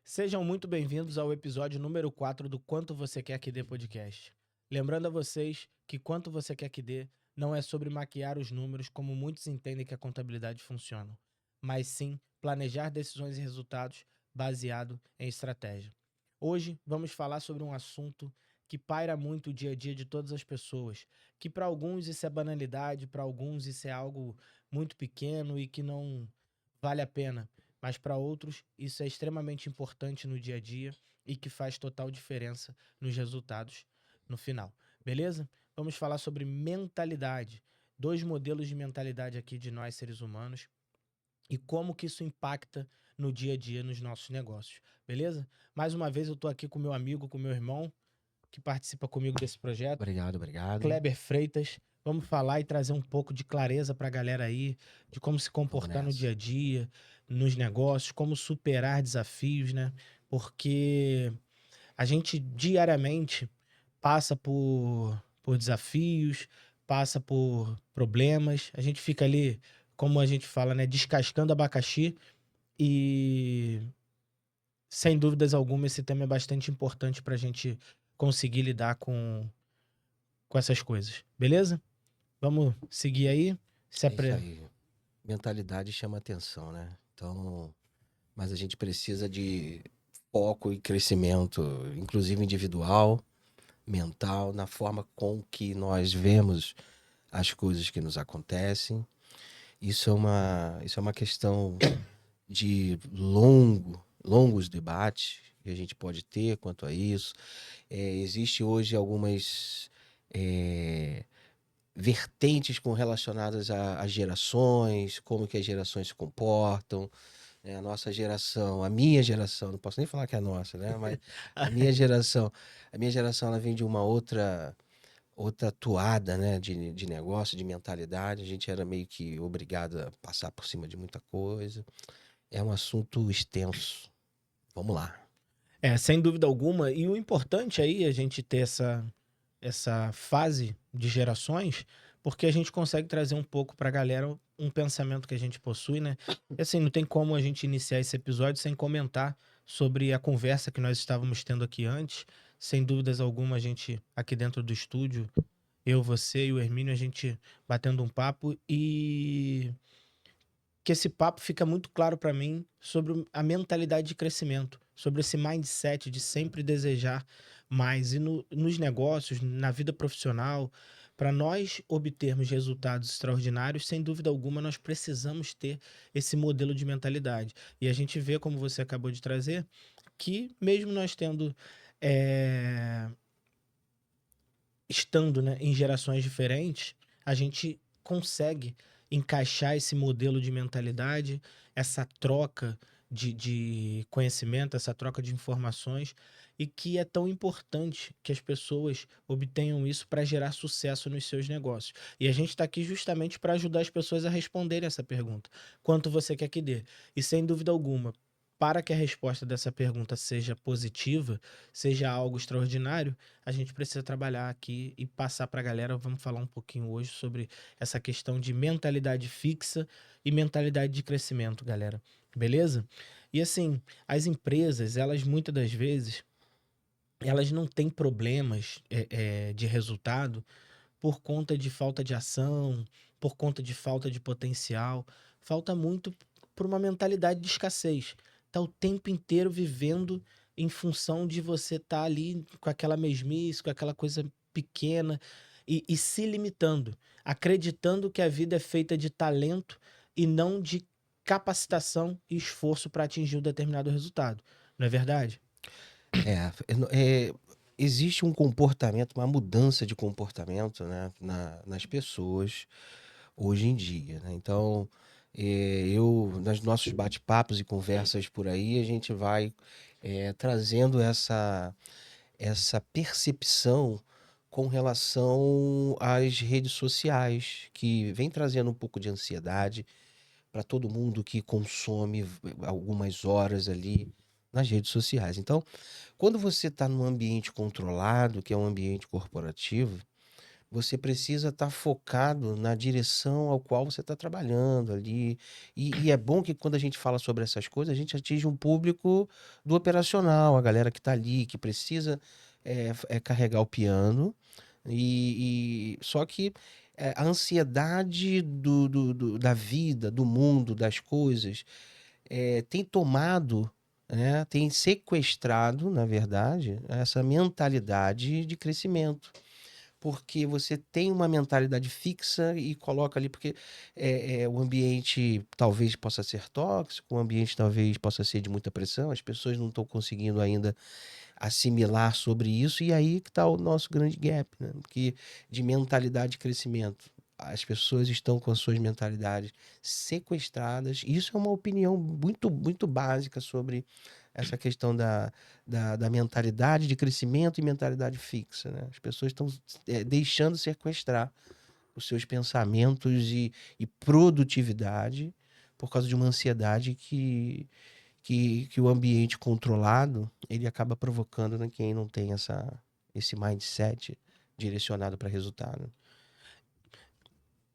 Sejam muito bem-vindos ao episódio número 4 do Quanto Você Quer Que Dê podcast. Lembrando a vocês que Quanto Você Quer Que Dê não é sobre maquiar os números como muitos entendem que a contabilidade funciona, mas sim planejar decisões e resultados baseado em estratégia. Hoje vamos falar sobre um assunto que paira muito o dia a dia de todas as pessoas, que para alguns isso é banalidade, para alguns isso é algo muito pequeno e que não vale a pena, mas para outros isso é extremamente importante no dia a dia e que faz total diferença nos resultados no final. Beleza? Vamos falar sobre mentalidade. Dois modelos de mentalidade aqui de nós seres humanos e como que isso impacta no dia a dia nos nossos negócios. Beleza? Mais uma vez eu estou aqui com meu amigo, com meu irmão que participa comigo desse projeto, Obrigado, obrigado. Kleber Freitas. Vamos falar e trazer um pouco de clareza para a galera aí, de como se Vamos comportar no dia nessa. a dia, nos negócios, como superar desafios, né? Porque a gente diariamente passa por desafios, passa por problemas, a gente fica ali, como a gente fala, né, descascando abacaxi e, sem dúvidas alguma, esse tema é bastante importante para a gente conseguir lidar com essas coisas, beleza? Vamos seguir aí. Se É isso apre... aí. Mentalidade chama atenção, né? Então, mas a gente precisa de foco e crescimento, inclusive individual, mental, na forma com que nós vemos as coisas que nos acontecem. Isso é uma questão de longos debates que a gente pode ter quanto a isso. Existe hoje algumas vertentes relacionadas às gerações, como que as gerações se comportam, né? A nossa geração, a minha geração, não posso nem falar que é a nossa, né? Mas a minha geração, ela vem de uma outra toada, né? De negócio, de mentalidade. A gente era meio que obrigado a passar por cima de muita coisa. É um assunto extenso. Vamos lá. Sem dúvida alguma. E o importante aí é a gente ter essa fase de gerações, porque a gente consegue trazer um pouco para a galera um pensamento que a gente possui, né? E assim, não tem como a gente iniciar esse episódio sem comentar sobre a conversa que nós estávamos tendo aqui antes. Sem dúvidas alguma, a gente aqui dentro do estúdio, eu, você e o Hermínio, a gente batendo um papo e que esse papo fica muito claro para mim sobre a mentalidade de crescimento, sobre esse mindset de sempre desejar mais. E nos negócios, na vida profissional, para nós obtermos resultados extraordinários, sem dúvida alguma, nós precisamos ter esse modelo de mentalidade. E a gente vê, como você acabou de trazer, que mesmo nós tendo, eh, estando, né, em gerações diferentes, a gente consegue encaixar esse modelo de mentalidade, essa troca de conhecimento, essa troca de informações, e que é tão importante que as pessoas obtenham isso para gerar sucesso nos seus negócios. E a gente está aqui justamente para ajudar as pessoas a responderem essa pergunta: quanto você quer que dê? E sem dúvida alguma, para que a resposta dessa pergunta seja positiva, seja algo extraordinário, a gente precisa trabalhar aqui e passar para a galera. Vamos falar um pouquinho hoje sobre essa questão de mentalidade fixa e mentalidade de crescimento, galera. Beleza? E assim, as empresas, elas muitas das vezes, elas não têm problemas de resultado por conta de falta de ação, por conta de falta de potencial. Falta muito por uma mentalidade de escassez. Tá o tempo inteiro vivendo em função de você estar ali com aquela mesmice, com aquela coisa pequena e se limitando, acreditando que a vida é feita de talento e não de capacitação e esforço para atingir um determinado resultado. Não é verdade? É, é, existe um comportamento, uma mudança de comportamento, né, nas pessoas hoje em dia, né? Então, nos nossos bate-papos e conversas por aí, a gente vai trazendo essa percepção com relação às redes sociais, que vem trazendo um pouco de ansiedade para todo mundo que consome algumas horas ali nas redes sociais. Então, quando você está num ambiente controlado, que é um ambiente corporativo, você precisa estar focado na direção ao qual você está trabalhando ali. E é bom que quando a gente fala sobre essas coisas, a gente atinge um público do operacional, a galera que está ali, que precisa carregar o piano. Só que a ansiedade da vida, do mundo, das coisas, tem tomado, né, tem sequestrado, na verdade, essa mentalidade de crescimento. Porque você tem uma mentalidade fixa e coloca ali, porque o ambiente talvez possa ser tóxico, o ambiente talvez possa ser de muita pressão, as pessoas não estão conseguindo ainda assimilar sobre isso, e aí que está o nosso grande gap, né? Porque de mentalidade de crescimento, as pessoas estão com as suas mentalidades sequestradas. Isso é uma opinião muito, muito básica sobre essa questão da mentalidade de crescimento e mentalidade fixa, né? As pessoas estão deixando sequestrar os seus pensamentos e produtividade por causa de uma ansiedade que o ambiente controlado ele acaba provocando em quem não tem esse mindset direcionado para resultado.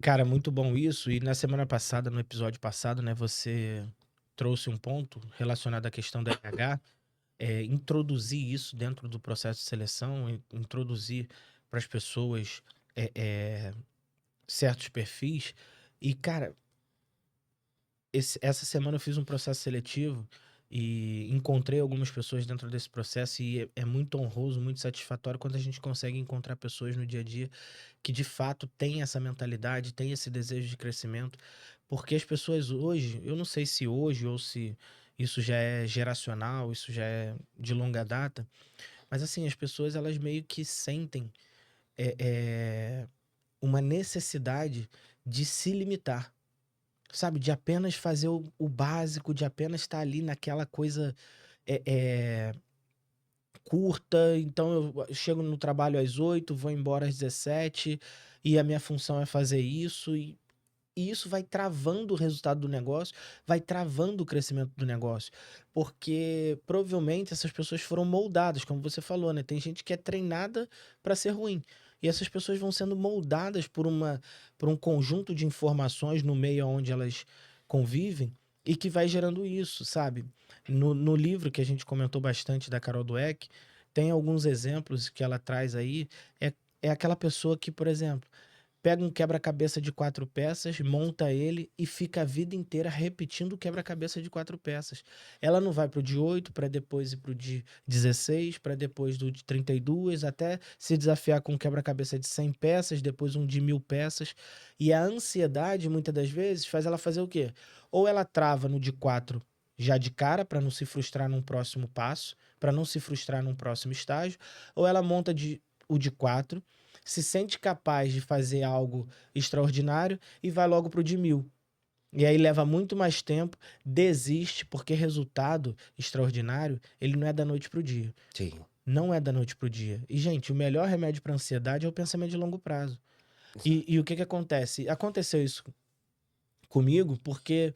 Cara, muito bom isso. E na semana passada, no episódio passado, né, você trouxe um ponto relacionado à questão da RH, introduzir isso dentro do processo de seleção, introduzir para as pessoas é, é, certos perfis. E, cara, essa semana eu fiz um processo seletivo e encontrei algumas pessoas dentro desse processo e é muito honroso, muito satisfatório quando a gente consegue encontrar pessoas no dia a dia que de fato têm essa mentalidade, têm esse desejo de crescimento, porque as pessoas hoje, eu não sei se hoje ou se isso já é geracional, isso já é de longa data, mas assim, as pessoas elas meio que sentem é, é, uma necessidade de se limitar. Sabe, de apenas fazer o básico, de apenas estar ali naquela coisa é, é, curta. Então eu chego no trabalho às 8, vou embora às 17, e a minha função é fazer isso. E isso vai travando o resultado do negócio, vai travando o crescimento do negócio. Porque provavelmente essas pessoas foram moldadas, como você falou, né? Tem gente que é treinada para ser ruim. E essas pessoas vão sendo moldadas por um conjunto de informações no meio onde elas convivem e que vai gerando isso, sabe? No livro que a gente comentou bastante da Carol Dweck, tem alguns exemplos que ela traz aí. É aquela pessoa que, por exemplo, pega um quebra-cabeça de 4 peças, monta ele e fica a vida inteira repetindo o quebra-cabeça de 4 peças. Ela não vai pro de 8 para depois ir pro de 16, para depois do de 32, até se desafiar com um quebra-cabeça de 100 peças, depois um de 1000 peças. E a ansiedade, muitas das vezes, faz ela fazer o quê? Ou ela trava no de 4 já de cara, para não se frustrar num próximo passo, para não se frustrar num próximo estágio, ou ela monta o de 4, se sente capaz de fazer algo extraordinário e vai logo pro de 1000. E aí leva muito mais tempo, desiste, porque resultado extraordinário, ele não é da noite pro dia. Sim. Não é da noite pro dia. E, gente, o melhor remédio para ansiedade é o pensamento de longo prazo. E o que que acontece? Aconteceu isso comigo porque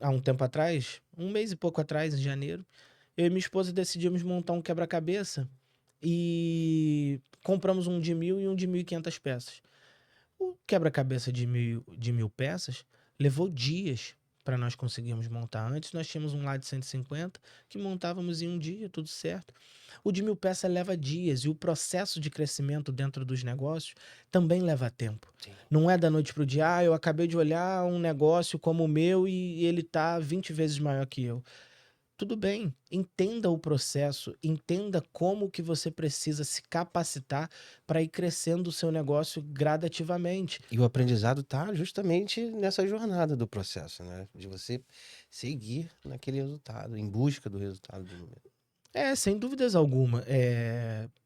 há um tempo atrás, um mês e pouco atrás, em janeiro, eu e minha esposa decidimos montar um quebra-cabeça e compramos um de 1000 e um de 1500 peças. O quebra-cabeça de 1000 peças levou dias para nós conseguirmos montar. Antes nós tínhamos um lá de 150 que montávamos em um dia, tudo certo. O de 1000 peças leva dias e o processo de crescimento dentro dos negócios também leva tempo. Sim. Não é da noite para o dia, eu acabei de olhar um negócio como o meu e ele tá 20 vezes maior que eu. Tudo bem, entenda o processo, entenda como que você precisa se capacitar para ir crescendo o seu negócio gradativamente. E o aprendizado está justamente nessa jornada do processo, né? De você seguir naquele resultado, em busca do resultado do número. Sem dúvidas alguma.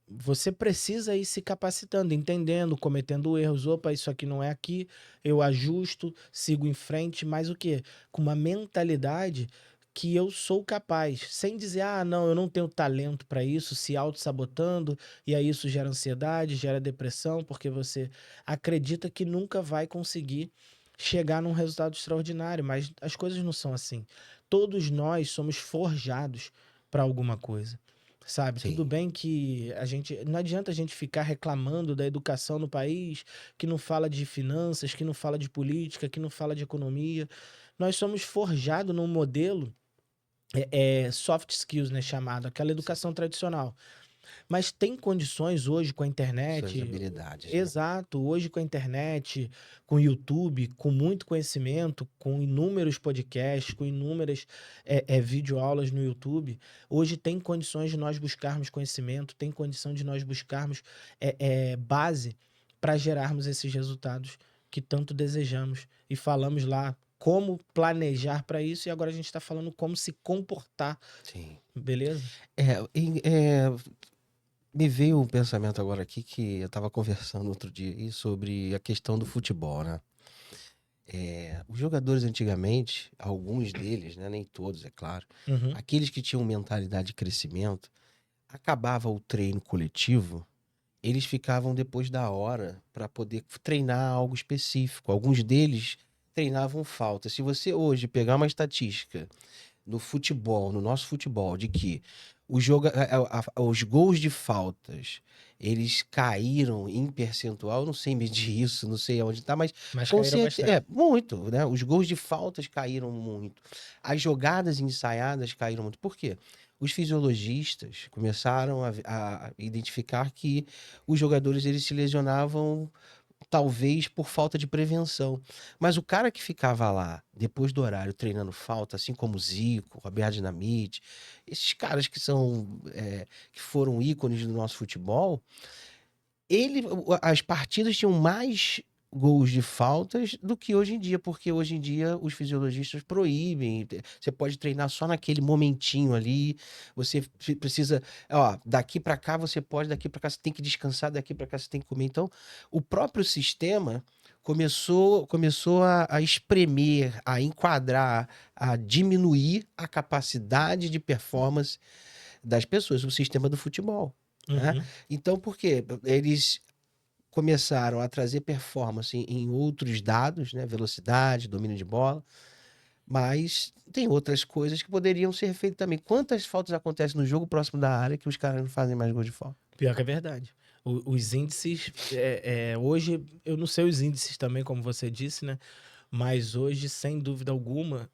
Você precisa ir se capacitando, entendendo, cometendo erros. Opa, isso aqui não é aqui, eu ajusto, sigo em frente, mas o quê? Com uma mentalidade que eu sou capaz, sem dizer, ah, não, eu não tenho talento para isso, se auto-sabotando, e aí isso gera ansiedade, gera depressão, porque você acredita que nunca vai conseguir chegar num resultado extraordinário, mas as coisas não são assim. Todos nós somos forjados para alguma coisa, sabe? Tudo Sim. bem que a gente, não adianta a gente ficar reclamando da educação no país, que não fala de finanças, que não fala de política, que não fala de economia. Nós somos forjados num modelo soft skills, né, chamado, aquela Sim. educação tradicional. Mas tem condições hoje com a Suas internet, habilidades, né? exato, hoje com a internet, com o YouTube, com muito conhecimento, com inúmeros podcasts, com inúmeras videoaulas no YouTube, hoje tem condições de nós buscarmos conhecimento, tem condição de nós buscarmos base para gerarmos esses resultados que tanto desejamos. E falamos lá como planejar para isso, e agora a gente está falando como se comportar, Sim. beleza? Me veio um pensamento agora aqui que eu estava conversando outro dia aí sobre a questão do futebol, né? Os jogadores antigamente, alguns deles, né, nem todos, é claro, Uhum. aqueles que tinham mentalidade de crescimento, acabava o treino coletivo, eles ficavam depois da hora para poder treinar algo específico. Alguns deles treinavam falta. Se você hoje pegar uma estatística no futebol, no nosso futebol, de que os gols de faltas, eles caíram em percentual, eu não sei medir isso, não sei aonde tá, mas Mas com caíram certeza, bastante. muito, né? Os gols de faltas caíram muito. As jogadas ensaiadas caíram muito. Por quê? Os fisiologistas começaram a identificar que os jogadores eles se lesionavam talvez por falta de prevenção. Mas o cara que ficava lá, depois do horário, treinando falta, assim como o Zico, Roberto Dinamite, esses caras que que foram ícones do nosso futebol, as partidas tinham mais gols de faltas do que hoje em dia, porque hoje em dia os fisiologistas proíbem. Você pode treinar só naquele momentinho ali. Você precisa, ó, daqui para cá você pode, daqui para cá você tem que descansar, daqui para cá você tem que comer. Então, o próprio sistema começou a espremer, a enquadrar, a diminuir a capacidade de performance das pessoas, o sistema do futebol, né? Uhum. Então, por quê? Eles começaram a trazer performance em outros dados, né? Velocidade, domínio de bola, mas tem outras coisas que poderiam ser feitas também. Quantas faltas acontecem no jogo próximo da área que os caras não fazem mais gol de falta? Pior que é verdade. Os índices, hoje, eu não sei os índices também, como você disse, né? Mas hoje, sem dúvida alguma,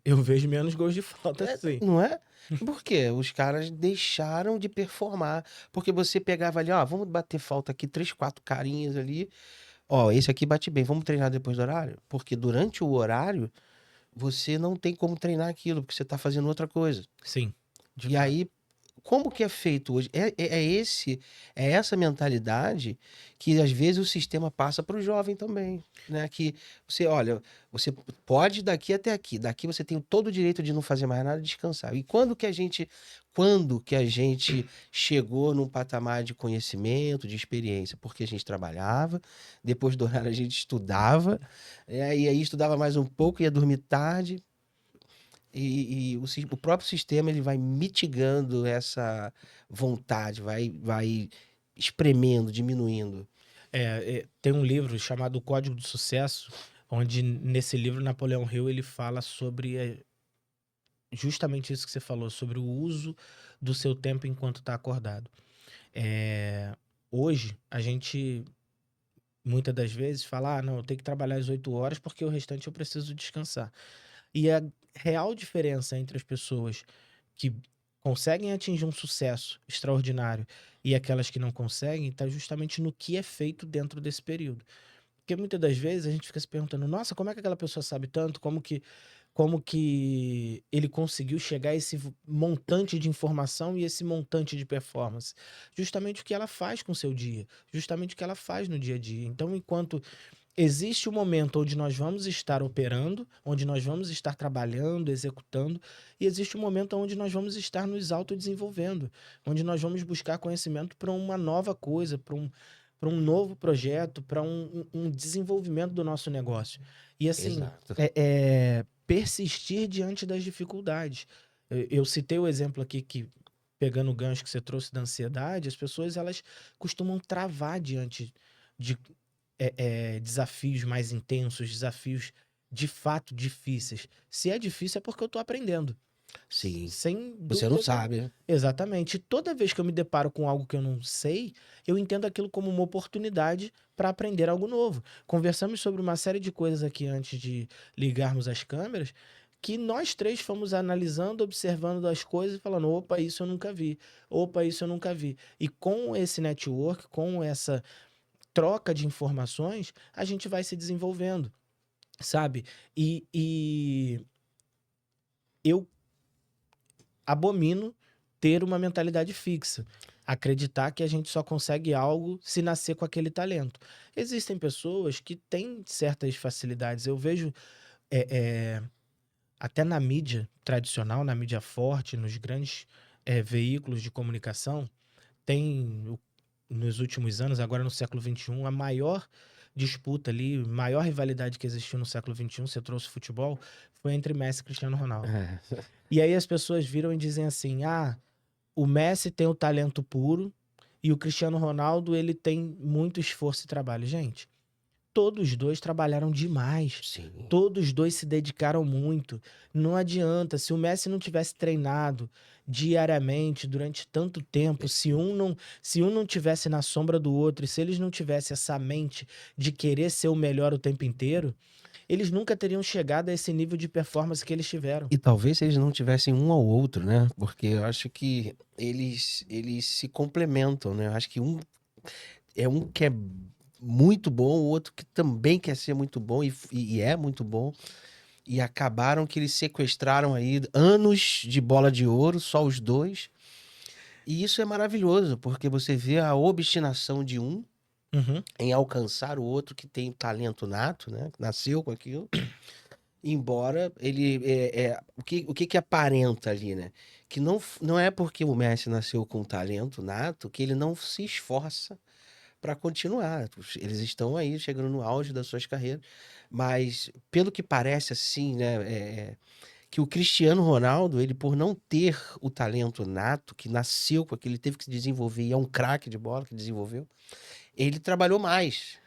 eu vejo menos gols de falta, sim. Não é? Por quê? Os caras deixaram de performar. Porque você pegava ali, ó, vamos bater falta aqui, 3, 4 carinhas ali. Ó, esse aqui bate bem, vamos treinar depois do horário? Porque durante o horário, você não tem como treinar aquilo, porque você tá fazendo outra coisa. Sim, de E fato. aí, como que é feito hoje? É essa mentalidade que às vezes o sistema passa para o jovem também, né? Que você, olha, você pode daqui até aqui, daqui você tem todo o direito de não fazer mais nada, descansar. E quando que a gente chegou num patamar de conhecimento, de experiência? Porque a gente trabalhava, depois do horário a gente estudava, e aí estudava mais um pouco, ia dormir tarde, e o próprio sistema ele vai mitigando essa vontade, vai espremendo, diminuindo. Tem um livro chamado O Código do Sucesso, onde nesse livro Napoleão Hill ele fala sobre justamente isso que você falou, sobre o uso do seu tempo enquanto está acordado. É, hoje, a gente muitas das vezes fala, não, eu tenho que trabalhar as 8 horas porque o restante eu preciso descansar. E a real diferença entre as pessoas que conseguem atingir um sucesso extraordinário e aquelas que não conseguem está justamente no que é feito dentro desse período. Porque muitas das vezes a gente fica se perguntando, nossa, como é que aquela pessoa sabe tanto? Como que ele conseguiu chegar a esse montante de informação e esse montante de performance? Justamente o que ela faz com o seu dia, justamente o que ela faz no dia a dia. Então, enquanto existe um momento onde nós vamos estar operando, onde nós vamos estar trabalhando, executando, e existe um momento onde nós vamos estar nos autodesenvolvendo, onde nós vamos buscar conhecimento para uma nova coisa, para um novo projeto, para um desenvolvimento do nosso negócio. E assim, Exato. persistir diante das dificuldades. Eu citei o exemplo aqui que, pegando o gancho que você trouxe da ansiedade, as pessoas elas costumam travar diante de desafios mais intensos, desafios de fato difíceis. Se é difícil, é porque eu estou aprendendo. Sim. Sem Você não dúvida nenhuma. sabe, né? Exatamente. E toda vez que eu me deparo com algo que eu não sei, eu entendo aquilo como uma oportunidade para aprender algo novo. Conversamos sobre uma série de coisas aqui antes de ligarmos as câmeras, que nós três fomos analisando, observando as coisas e falando: opa, isso eu nunca vi. Opa, isso eu nunca vi. E com esse network, com essa troca de informações, a gente vai se desenvolvendo, sabe? E eu abomino ter uma mentalidade fixa. Acreditar que a gente só consegue algo se nascer com aquele talento. Existem pessoas que têm certas facilidades. Eu vejo é, é, até na mídia tradicional, na mídia forte, nos grandes veículos de comunicação, tem nos últimos anos, agora no século XXI, a maior disputa ali, maior rivalidade que existiu no século XXI, você trouxe futebol, foi entre Messi e Cristiano Ronaldo. É. E aí as pessoas viram e dizem assim: ah, o Messi tem o talento puro e o Cristiano Ronaldo, ele tem muito esforço e trabalho. Gente, todos os dois trabalharam demais. Sim. Todos os dois se dedicaram muito. Não adianta, se o Messi não tivesse treinado diariamente durante tanto tempo, se um não tivesse na sombra do outro, e se eles não tivessem essa mente de querer ser o melhor o tempo inteiro, eles nunca teriam chegado a esse nível de performance que eles tiveram. E talvez eles não tivessem um ao outro, né? Porque eu acho que eles se complementam, né? Eu acho que um que é muito bom, o outro que também quer ser muito bom e é muito bom. E acabaram que eles sequestraram aí anos de bola de ouro, só os dois. E isso é maravilhoso, porque você vê a obstinação de um Uhum. em alcançar o outro que tem talento nato, né? Que nasceu com aquilo. Embora ele o que aparenta ali, né? Que não é porque o Messi nasceu com talento nato que ele não se esforça para continuar. Eles estão aí chegando no auge das suas carreiras, mas pelo que parece assim, né, que o Cristiano Ronaldo, ele por não ter o talento nato que nasceu com aquilo, ele teve que se desenvolver e é um craque de bola que desenvolveu, ele trabalhou mais,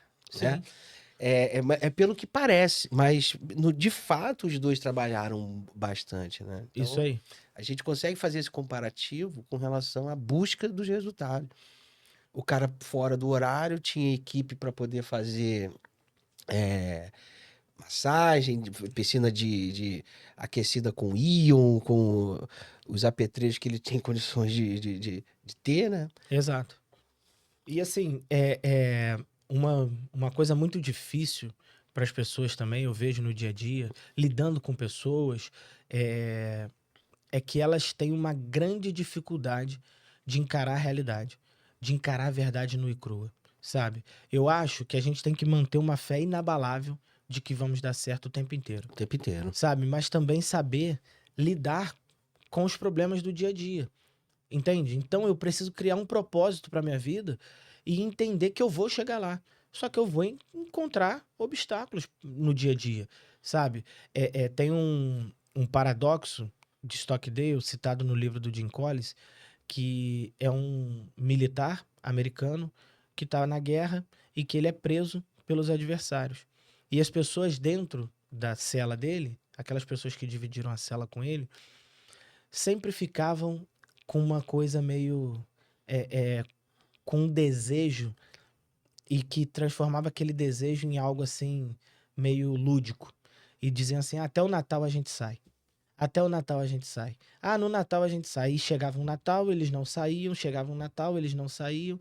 né? Sim, É pelo que parece, mas de fato os dois trabalharam bastante, né? isso Então aí. a gente consegue fazer esse comparativo com relação à busca dos resultados. O cara fora do horário tinha equipe para poder fazer é, massagem, piscina de aquecida com íon, com os apetrechos que ele tem condições de ter, né? Exato. E assim, uma coisa muito difícil para as pessoas também, eu vejo no dia a dia, lidando com pessoas, é, é que elas têm uma grande dificuldade de encarar a realidade, de encarar a verdade nua e crua, sabe? Eu acho que a gente tem que manter uma fé inabalável de que vamos dar certo o tempo inteiro, O tempo inteiro. sabe? Mas também saber lidar com os problemas do dia a dia. Entende? Então eu preciso criar um propósito para minha vida e entender que eu vou chegar lá. Só que eu vou encontrar obstáculos no dia a dia, sabe? Tem um paradoxo de Stockdale, citado no livro do Jim Collins, que é um militar americano que está na guerra e que ele é preso pelos adversários. E as pessoas dentro da cela dele, aquelas pessoas que dividiram a cela com ele, sempre ficavam com uma coisa meio com um desejo e que transformava aquele desejo em algo assim meio lúdico e diziam assim: "Ah, até o Natal a gente sai. Até o Natal a gente sai. Ah, no Natal a gente sai." E chegava o Natal, eles não saíam, chegava o Natal, eles não saíam.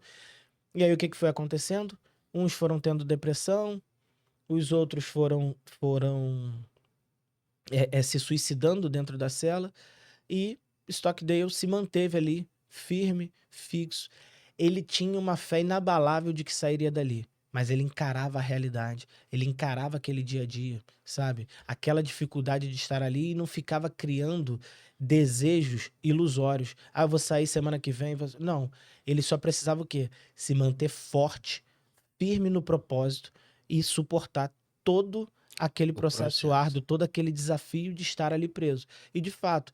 E aí o que que foi acontecendo? Uns foram tendo depressão, os outros foram se suicidando dentro da cela. E Stockdale se manteve ali, firme, fixo. Ele tinha uma fé inabalável de que sairia dali, mas ele encarava a realidade, ele encarava aquele dia a dia, sabe? Aquela dificuldade de estar ali e não ficava criando desejos ilusórios. Ah, eu vou sair semana que vem. Não, ele só precisava o quê? Se manter forte, firme no propósito e suportar todo aquele O processo processo. árduo, todo aquele desafio de estar ali preso. E de fato,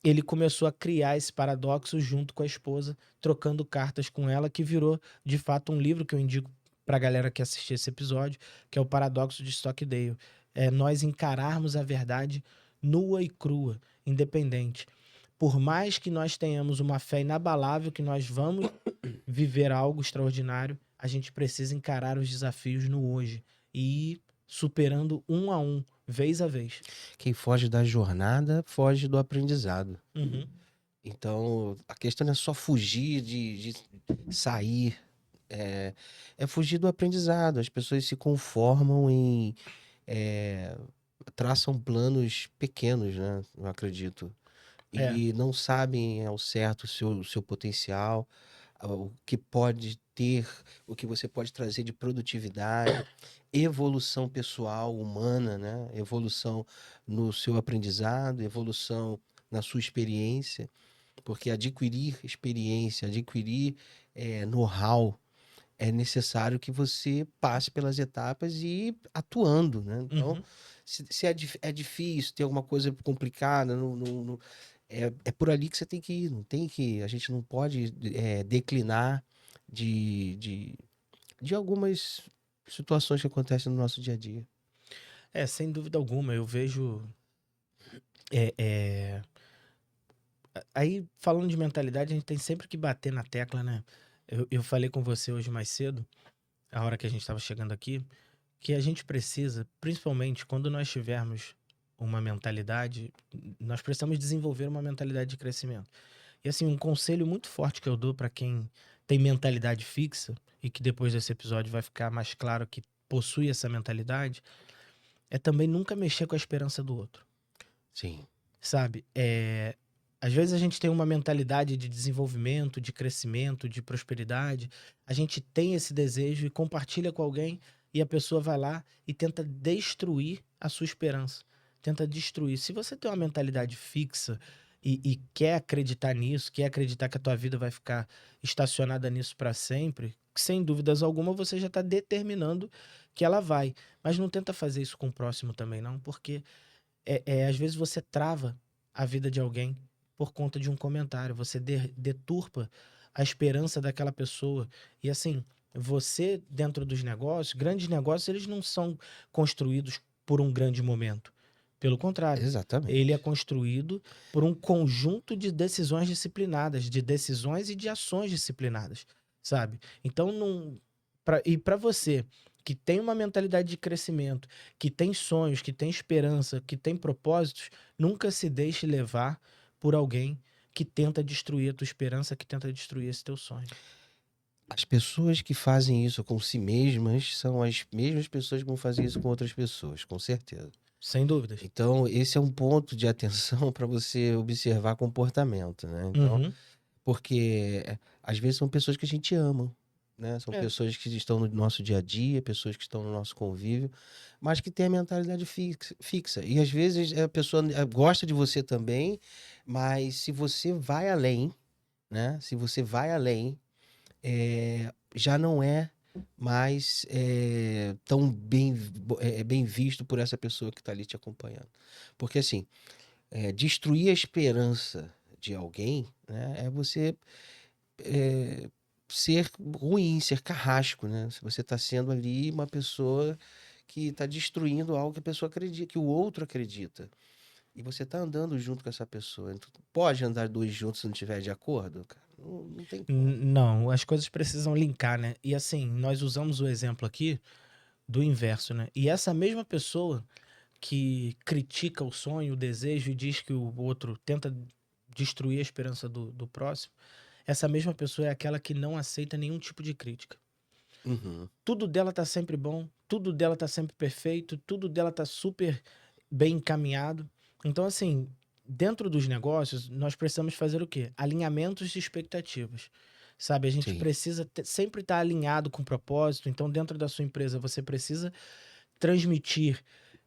ele começou a criar esse paradoxo junto com a esposa, trocando cartas com ela, que virou de fato um livro que eu indico para a galera que assistir esse episódio, que é o Paradoxo de Stockdale. É nós encararmos a verdade nua e crua, independente. por mais que nós tenhamos uma fé inabalável que nós vamos viver algo extraordinário, a gente precisa encarar os desafios no hoje e ir superando um a um, vez a vez. Quem foge da jornada, foge do aprendizado. Uhum. Então, a questão não é só fugir de sair, é fugir do aprendizado. As pessoas se conformam em... é, traçam planos pequenos, né? Eu acredito. É, E não sabem ao certo o seu potencial, o que pode ter, o que você pode trazer de produtividade, evolução pessoal, humana, né? Evolução no seu aprendizado, evolução na sua experiência, porque adquirir experiência, adquirir know-how, é necessário que você passe pelas etapas e ir atuando, né? Então, uhum. se é difícil, tem alguma coisa complicada, é por ali que você tem que ir, não tem que, a gente não pode declinar de, de, de algumas situações que acontecem no nosso dia a dia. Sem dúvida alguma, eu vejo. é, é, Aí, falando de mentalidade, a gente tem sempre que bater na tecla, né? Eu falei com você hoje mais cedo, a hora que a gente estava chegando aqui, que a gente precisa, principalmente quando nós tivermos uma mentalidade, nós precisamos desenvolver uma mentalidade de crescimento. E assim, um conselho muito forte que eu dou para quem tem mentalidade fixa, e que depois desse episódio vai ficar mais claro que possui essa mentalidade, é também nunca mexer com a esperança do outro. Sim, Sabe? Às vezes a gente tem uma mentalidade de desenvolvimento, de crescimento, de prosperidade. A gente tem esse desejo e compartilha com alguém e a pessoa vai lá e tenta destruir a sua esperança. Tenta destruir. Se você tem uma mentalidade fixa e quer acreditar nisso, quer acreditar que a tua vida vai ficar estacionada nisso para sempre, sem dúvidas alguma você já está determinando que ela vai. Mas não tenta fazer isso com o próximo também, não, porque às vezes você trava a vida de alguém por conta de um comentário. Você deturpa a esperança daquela pessoa. E assim, você, dentro dos negócios, grandes negócios, eles não são construídos por um grande momento. Pelo contrário, ele é exatamente. construído por um conjunto de decisões disciplinadas, de decisões e de ações disciplinadas, sabe? Então, não. E para você que tem uma mentalidade de crescimento, que tem sonhos, que tem esperança, que tem propósitos, nunca se deixe levar por alguém que tenta destruir a tua esperança, que tenta destruir esse teu sonho. As pessoas que fazem isso com si mesmas são as mesmas pessoas que vão fazer isso com outras pessoas, com certeza. Sem dúvidas. Então, esse é um ponto de atenção para você observar comportamento, né? Então, Uhum. porque às vezes são pessoas que a gente ama, né? São É. pessoas que estão no nosso dia a dia, pessoas que estão no nosso convívio, mas que têm a mentalidade fixa. E às vezes a pessoa gosta de você também, mas se você vai além, né? Se você vai além, já não é mais tão bem visto por essa pessoa que está ali te acompanhando. Porque assim, destruir a esperança de alguém, né, é você é, ser ruim, ser carrasco, né? Se você está sendo ali uma pessoa que está destruindo algo que a pessoa acredita, que o outro acredita. E você está andando junto com essa pessoa. Então, pode andar dois juntos se não estiver de acordo, cara? Não, não tem como. Não, as coisas precisam linkar, né? E assim, nós usamos o exemplo aqui do inverso, né? E essa mesma pessoa que critica o sonho, o desejo e diz que o outro tenta destruir a esperança do próximo, essa mesma pessoa é aquela que não aceita nenhum tipo de crítica. Uhum. Tudo dela tá sempre bom, tudo dela tá sempre perfeito, tudo dela tá super bem encaminhado. Então, assim, dentro dos negócios, nós precisamos fazer o quê? Alinhamentos de expectativas. Sabe, a gente Sim. precisa sempre estar alinhado com o propósito. Então, dentro da sua empresa, você precisa transmitir,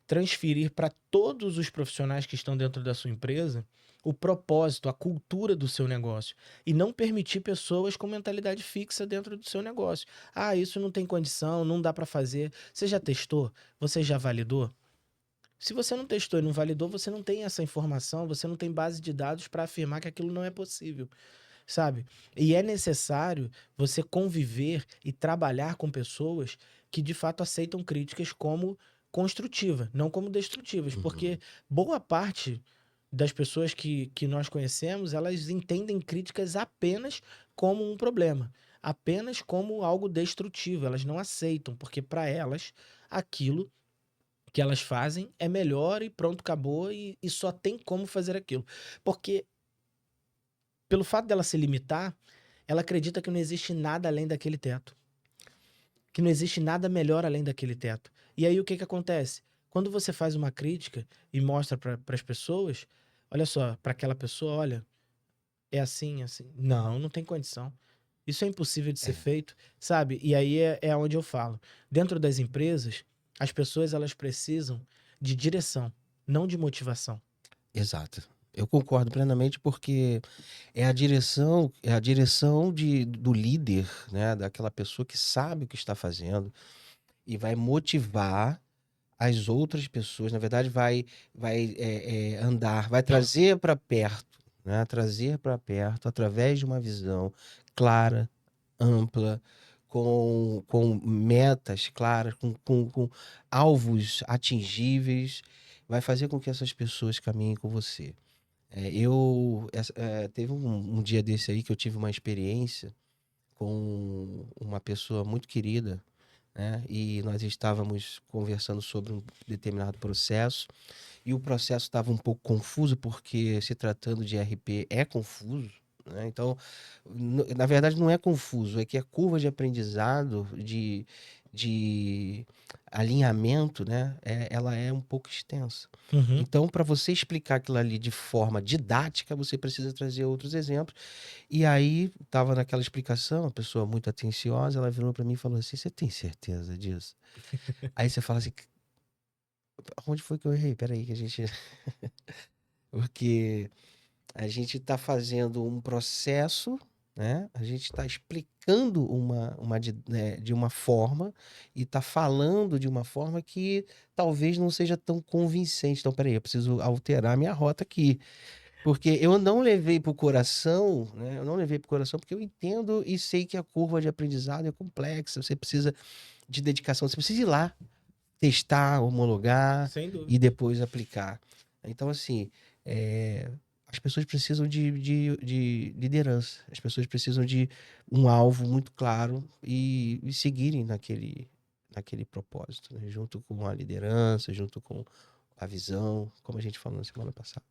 transferir para todos os profissionais que estão dentro da sua empresa o propósito, a cultura do seu negócio e não permitir pessoas com mentalidade fixa dentro do seu negócio. Ah, isso não tem condição, não dá para fazer. Você já testou? Você já validou? Se você não testou e não validou, você não tem essa informação, você não tem base de dados para afirmar que aquilo não é possível, sabe? E é necessário você conviver e trabalhar com pessoas que de fato aceitam críticas como construtiva, não como destrutivas, Uhum. porque boa parte, das pessoas que nós conhecemos, elas entendem críticas apenas como um problema, apenas como algo destrutivo. Elas não aceitam, porque para elas aquilo que elas fazem é melhor e pronto, acabou, e só tem como fazer aquilo. Porque, pelo fato dela se limitar, ela acredita que não existe nada além daquele teto. Que não existe nada melhor além daquele teto. E aí o que que acontece? Quando você faz uma crítica e mostra para as pessoas, olha só, para aquela pessoa, olha, é assim, assim. Não, não tem condição. Isso é impossível de ser É, feito, sabe? E aí é onde eu falo. Dentro das empresas, as pessoas elas precisam de direção, não de motivação. exato. Eu concordo plenamente porque é a direção do líder, né? Daquela pessoa que sabe o que está fazendo e vai motivar as outras pessoas, na verdade, vai trazer para perto, né? Trazer para perto através de uma visão clara, ampla, com metas claras, com alvos atingíveis, vai fazer com que essas pessoas caminhem com você. Teve um dia desse aí que eu tive uma experiência com uma pessoa muito querida, né? E nós estávamos conversando sobre um determinado processo, e o processo estava um pouco confuso, porque se tratando de RP é confuso, né? Então, na verdade, não é confuso, é que a curva de aprendizado, de alinhamento, né? Ela é um pouco extensa. Uhum. Então, para você explicar aquilo ali de forma didática, você precisa trazer outros exemplos. E aí, estava naquela explicação, a pessoa muito atenciosa, ela virou para mim e falou assim: "Você tem certeza disso?" Aí você fala assim: "Onde foi que eu errei? Espera aí que a gente..." Porque a gente está fazendo um processo, né? A gente está explicando de uma forma e está falando de uma forma que talvez não seja tão convincente. Então, espera aí, eu preciso alterar minha rota aqui. Porque eu não levei para o coração, né? Eu não levei para o coração porque eu entendo e sei que a curva de aprendizado é complexa. Você precisa de dedicação, você precisa ir lá, testar, homologar Sem e dúvida. depois aplicar. Então, assim, eh, as pessoas precisam de liderança, as pessoas precisam de um alvo muito claro e seguirem naquele propósito, né? Junto com a liderança, junto com a visão, como a gente falou na semana passada.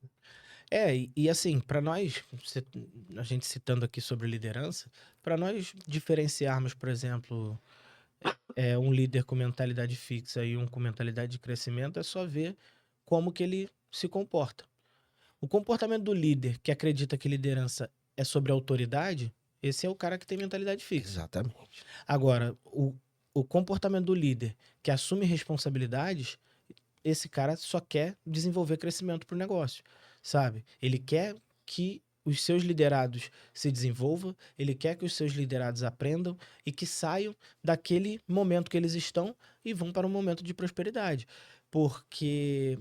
E assim, para nós, a gente citando aqui sobre liderança, para nós diferenciarmos, por exemplo, um líder com mentalidade fixa e um com mentalidade de crescimento, é só ver como que ele se comporta. O comportamento do líder que acredita que liderança é sobre autoridade, esse é o cara que tem mentalidade fixa. Exatamente. Agora, o comportamento do líder que assume responsabilidades, esse cara só quer desenvolver crescimento para o negócio, sabe? Ele quer que os seus liderados se desenvolvam, ele quer que os seus liderados aprendam e que saiam daquele momento que eles estão e vão para um momento de prosperidade. Porque,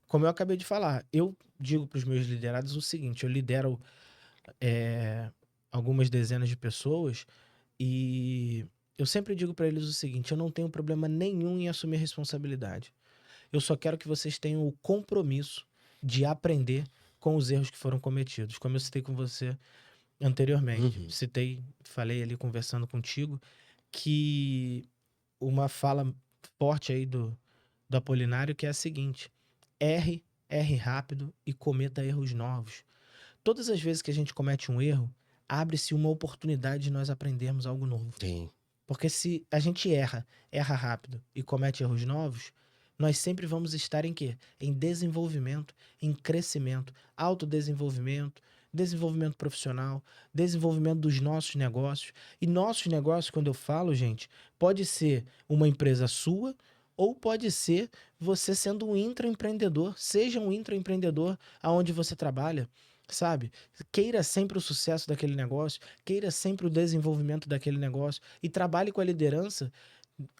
como eu acabei de falar, eu digo para os meus liderados o seguinte: eu lidero é, algumas dezenas de pessoas e eu sempre digo para eles o seguinte: eu não tenho problema nenhum em assumir responsabilidade. Eu só quero que vocês tenham o compromisso de aprender com os erros que foram cometidos. Como eu citei com você anteriormente. Uhum. Falei ali conversando contigo, que uma fala forte aí do Apolinário que é a seguinte: erre, erre rápido e cometa erros novos. Todas as vezes que a gente comete um erro, abre-se uma oportunidade de nós aprendermos algo novo. Sim. Porque se a gente erra rápido e comete erros novos, nós sempre vamos estar em quê? Em desenvolvimento, em crescimento, autodesenvolvimento, desenvolvimento profissional, desenvolvimento dos nossos negócios. E nossos negócios, quando eu falo, gente, pode ser uma empresa sua ou pode ser você sendo um intraempreendedor. Seja um intraempreendedor aonde você trabalha, sabe? Queira sempre o sucesso daquele negócio, queira sempre o desenvolvimento daquele negócio e trabalhe com a liderança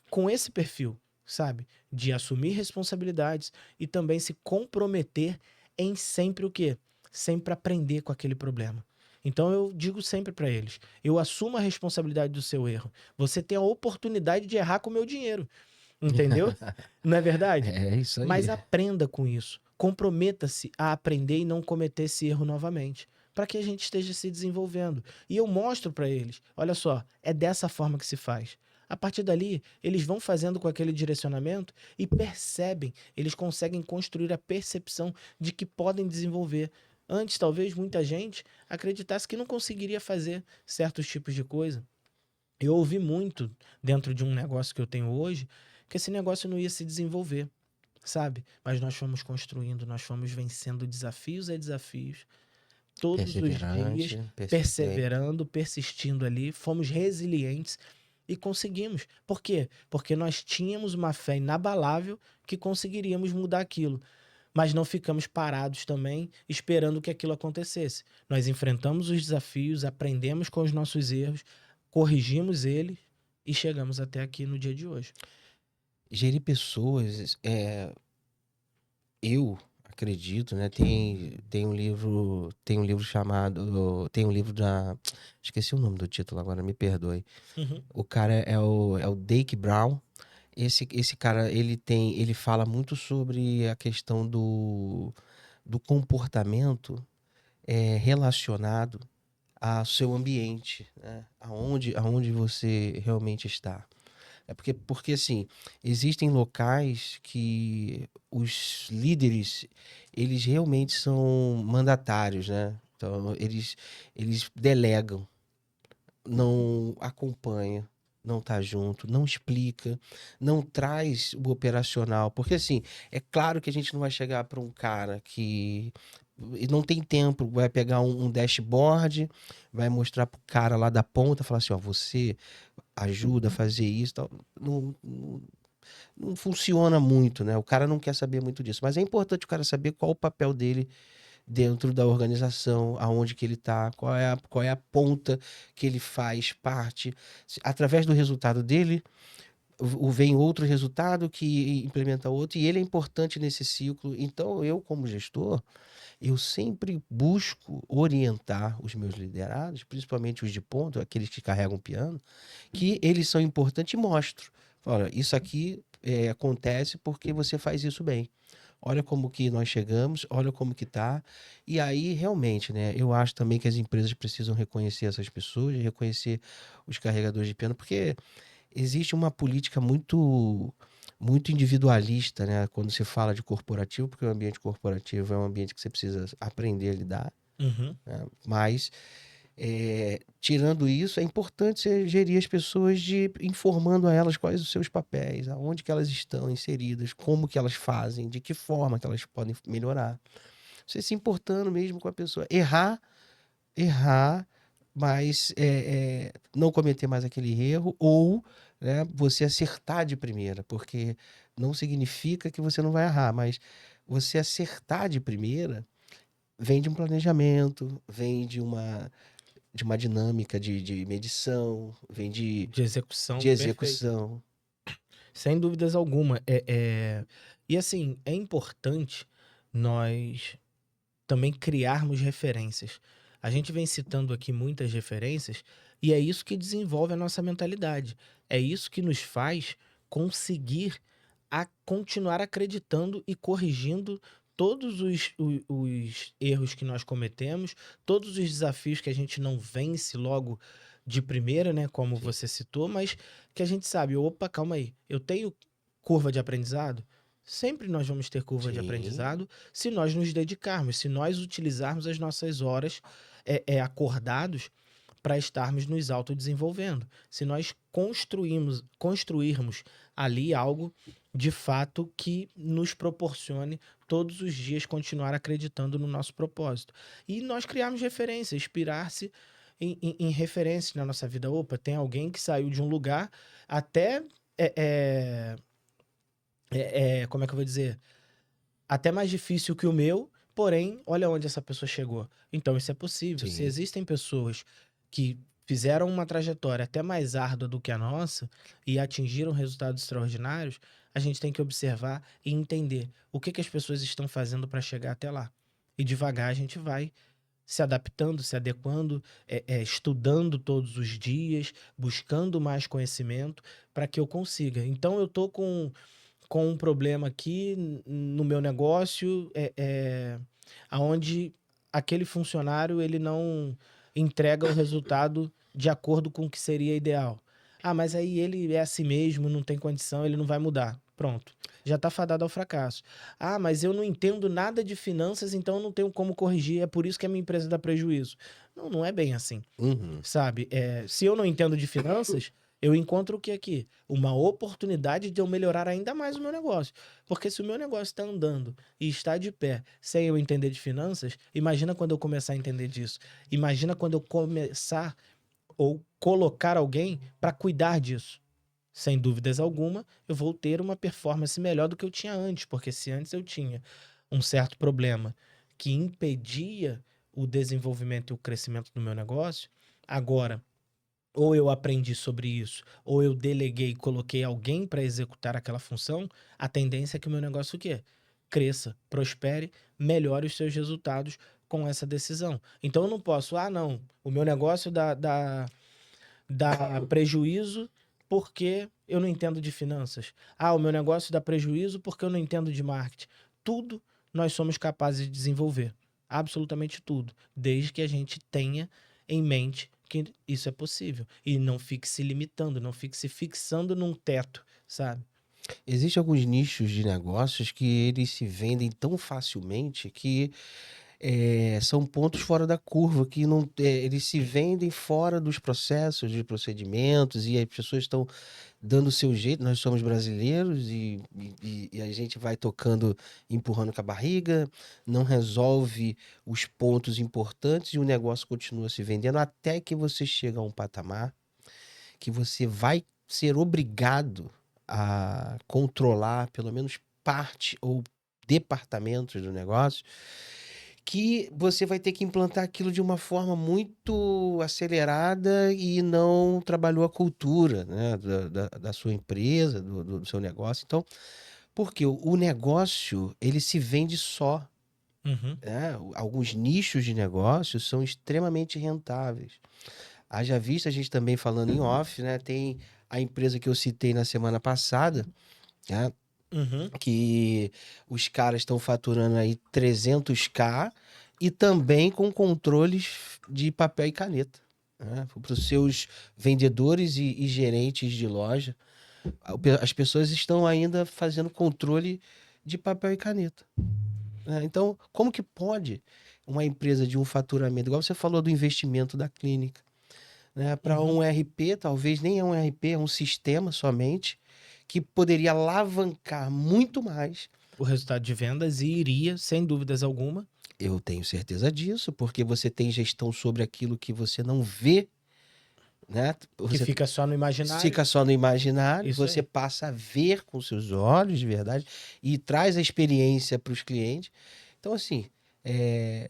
com esse perfil, sabe? De assumir responsabilidades e também se comprometer em sempre o quê? Sempre aprender com aquele problema. Então eu digo sempre para eles: eu assumo a responsabilidade do seu erro. Você tem a oportunidade de errar com o meu dinheiro, entendeu? Não é verdade? É isso aí. Mas aprenda com isso. comprometa-se a aprender e não cometer esse erro novamente, para que a gente esteja se desenvolvendo. E eu mostro para eles, olha só, é dessa forma que se faz. A partir dali, eles vão fazendo com aquele direcionamento e percebem, eles conseguem construir a percepção de que podem desenvolver. Antes, talvez, muita gente acreditasse que não conseguiria fazer certos tipos de coisa. Eu ouvi muito dentro de um negócio que eu tenho hoje, que esse negócio não ia se desenvolver, sabe? Mas nós fomos construindo, nós fomos vencendo desafios a desafios, todos os dias, Perseverante, persistente. perseverando, persistindo ali, fomos resilientes e conseguimos. Por quê? Porque nós tínhamos uma fé inabalável que conseguiríamos mudar aquilo. Mas não ficamos parados também esperando que aquilo acontecesse. Nós enfrentamos os desafios, aprendemos com os nossos erros, corrigimos eles e chegamos até aqui no dia de hoje. Gerir pessoas, eu acredito, né? Tem um livro chamado, tem um livro da, esqueci o nome do título agora, me perdoe. Uhum, O cara é o Dake Brown. Esse cara, ele fala muito sobre a questão do comportamento relacionado ao seu ambiente, né? Aonde você realmente está. Porque assim, existem locais que os líderes, eles realmente são mandatários, né? Então, eles delegam, não acompanha, não tá junto, não explica, não traz o operacional. Porque assim, é claro que a gente não vai chegar para um cara que não tem tempo, vai pegar um dashboard, vai mostrar pro cara lá da ponta, falar assim, ó, você ajuda a fazer isso, tal. Não funciona muito, né? O cara não quer saber muito disso, mas é importante o cara saber qual o papel dele dentro da organização, aonde que ele está, qual é a ponta que ele faz parte. Através do resultado dele, vem outro resultado que implementa outro, e ele é importante nesse ciclo. Então, eu, como gestor, eu sempre busco orientar os meus liderados, principalmente os de ponto, aqueles que carregam o piano, que eles são importantes e mostro. Olha, isso aqui acontece porque você faz isso bem. Olha como que nós chegamos, olha como que tá. E aí, realmente, né? Eu acho também que as empresas precisam reconhecer essas pessoas, reconhecer os carregadores de piano, porque existe uma política muito individualista, né? Quando se fala de corporativo, porque o ambiente corporativo é um ambiente que você precisa aprender a lidar, uhum. né? Mas tirando isso, é importante você gerir as pessoas informando a elas quais os seus papéis, aonde que elas estão inseridas, como que elas fazem, de que forma que elas podem melhorar. Você se importando mesmo com a pessoa. Errar, mas não cometer mais aquele erro, ou, né, você acertar de primeira, porque não significa que você não vai errar, mas você acertar de primeira vem de um planejamento, vem de uma dinâmica de medição, vem de, De execução, de perfeito. execução. Sem dúvidas alguma. E assim, é importante nós também criarmos referências. A gente vem citando aqui muitas referências e é isso que desenvolve a nossa mentalidade. É isso que nos faz conseguir continuar acreditando e corrigindo todos os erros que nós cometemos, todos os desafios que a gente não vence logo de primeira, né, como Sim. você citou, mas que a gente sabe, opa, calma aí, eu tenho curva de aprendizado? Sempre nós vamos ter curva de Sim. aprendizado se nós nos dedicarmos, se nós utilizarmos as nossas horas acordados para estarmos nos autodesenvolvendo. Se nós construirmos ali algo de fato que nos proporcione todos os dias continuar acreditando no nosso propósito. E nós criarmos referência, inspirar-se em referências na nossa vida. Opa, tem alguém que saiu de um lugar até. é, Como é que eu vou dizer? Até mais difícil que o meu, porém, olha onde essa pessoa chegou. Então, isso é possível. Se Sim. existem pessoas que fizeram uma trajetória até mais árdua do que a nossa e atingiram resultados extraordinários, a gente tem que observar e entender o que as pessoas estão fazendo para chegar até lá. E devagar a gente vai se adaptando, se adequando, estudando todos os dias, buscando mais conhecimento para que eu consiga. Então, eu tô com um problema aqui no meu negócio, aonde aquele funcionário ele não entrega o resultado de acordo com o que seria ideal. Ah, mas aí ele é assim mesmo, não tem condição, ele não vai mudar. Pronto, já está fadado ao fracasso. Ah, mas eu não entendo nada de finanças, então eu não tenho como corrigir, é por isso que a minha empresa dá prejuízo. Não, não é bem assim. Uhum. Sabe? Se eu não entendo de finanças, eu encontro o que aqui? Uma oportunidade de eu melhorar ainda mais o meu negócio. Porque se o meu negócio está andando e está de pé sem eu entender de finanças, imagina quando eu começar a entender disso. Imagina quando eu começar ou colocar alguém para cuidar disso. Sem dúvidas alguma, eu vou ter uma performance melhor do que eu tinha antes, porque se antes eu tinha um certo problema que impedia o desenvolvimento e o crescimento do meu negócio, agora ou eu aprendi sobre isso, ou eu deleguei e coloquei alguém para executar aquela função, a tendência é que o meu negócio o quê? Cresça, prospere, melhore os seus resultados com essa decisão. Então eu não posso, não, o meu negócio dá prejuízo porque eu não entendo de finanças. Ah, o meu negócio dá prejuízo porque eu não entendo de marketing. Tudo nós somos capazes de desenvolver. Absolutamente tudo. Desde que a gente tenha em mente que isso é possível. E não fique se limitando, não fique se fixando num teto, sabe? Existem alguns nichos de negócios que eles se vendem tão facilmente que são pontos fora da curva, que não, eles se vendem fora dos processos, de procedimentos, e as pessoas estão dando o seu jeito. Nós somos brasileiros e a gente vai tocando, empurrando com a barriga, não resolve os pontos importantes e o negócio continua se vendendo até que você chega a um patamar que você vai ser obrigado a controlar pelo menos parte ou departamentos do negócio, que você vai ter que implantar aquilo de uma forma muito acelerada e não trabalhou a cultura, né, da sua empresa, do seu negócio. Então, porque o negócio, ele se vende só, Uhum. né? Alguns nichos de negócios são extremamente rentáveis. Haja vista, a gente também falando em off, né? Tem a empresa que eu citei na semana passada, né? Uhum. Que os caras estão faturando aí 300k e também com controles de papel e caneta, né? Para os seus vendedores e gerentes de loja. As pessoas estão ainda fazendo controle de papel e caneta, né? Então, como que pode uma empresa de um faturamento, igual você falou do investimento da clínica, né? Para Uhum. um RP, talvez nem é um RP, é um sistema somente, que poderia alavancar muito mais. O resultado de vendas e iria, sem dúvidas alguma, Eu tenho certeza disso, porque você tem gestão sobre aquilo que você não vê, né? que Você fica só no imaginário. fica só no imaginário, Isso você aí. passa a ver com seus olhos de verdade e traz a experiência para os clientes. Então, assim, é,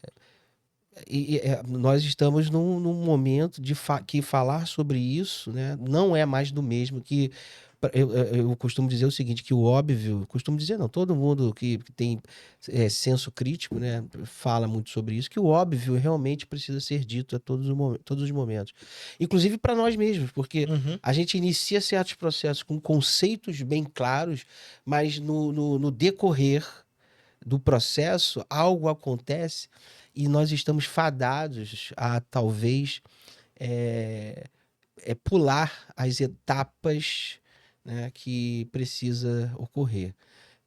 nós estamos num momento de que falar sobre isso, né, não é mais do mesmo que eu costumo dizer o seguinte, que o óbvio, costumo dizer não, todo mundo que tem senso crítico, né, fala muito sobre isso, que o óbvio realmente precisa ser dito a todos os momentos. Inclusive para nós mesmos, porque Uhum. a gente inicia certos processos com conceitos bem claros, mas no decorrer do processo, algo acontece e nós estamos fadados a talvez pular as etapas, né, que precisa ocorrer.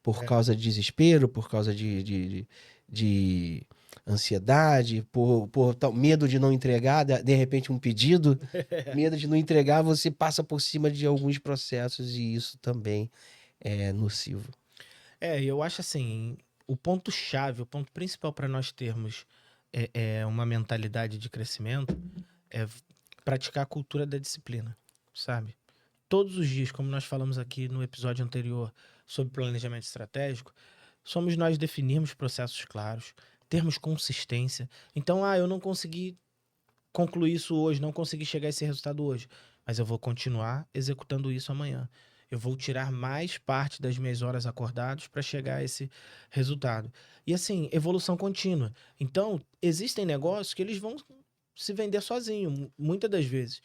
Por É. causa de desespero, por causa de ansiedade, por tal, medo de não entregar, de repente um pedido, medo de não entregar, você passa por cima de alguns processos e isso também é nocivo. Eu acho assim, o ponto-chave, o ponto principal para nós termos uma mentalidade de crescimento é praticar a cultura da disciplina, sabe? Todos os dias, como nós falamos aqui no episódio anterior sobre planejamento estratégico, somos nós definirmos processos claros, termos consistência. Então, eu não consegui concluir isso hoje, não consegui chegar a esse resultado hoje, mas eu vou continuar executando isso amanhã. Eu vou tirar mais parte das minhas horas acordadas para chegar a esse resultado. E assim, evolução contínua. Então, existem negócios que eles vão se vender sozinho, muitas das vezes.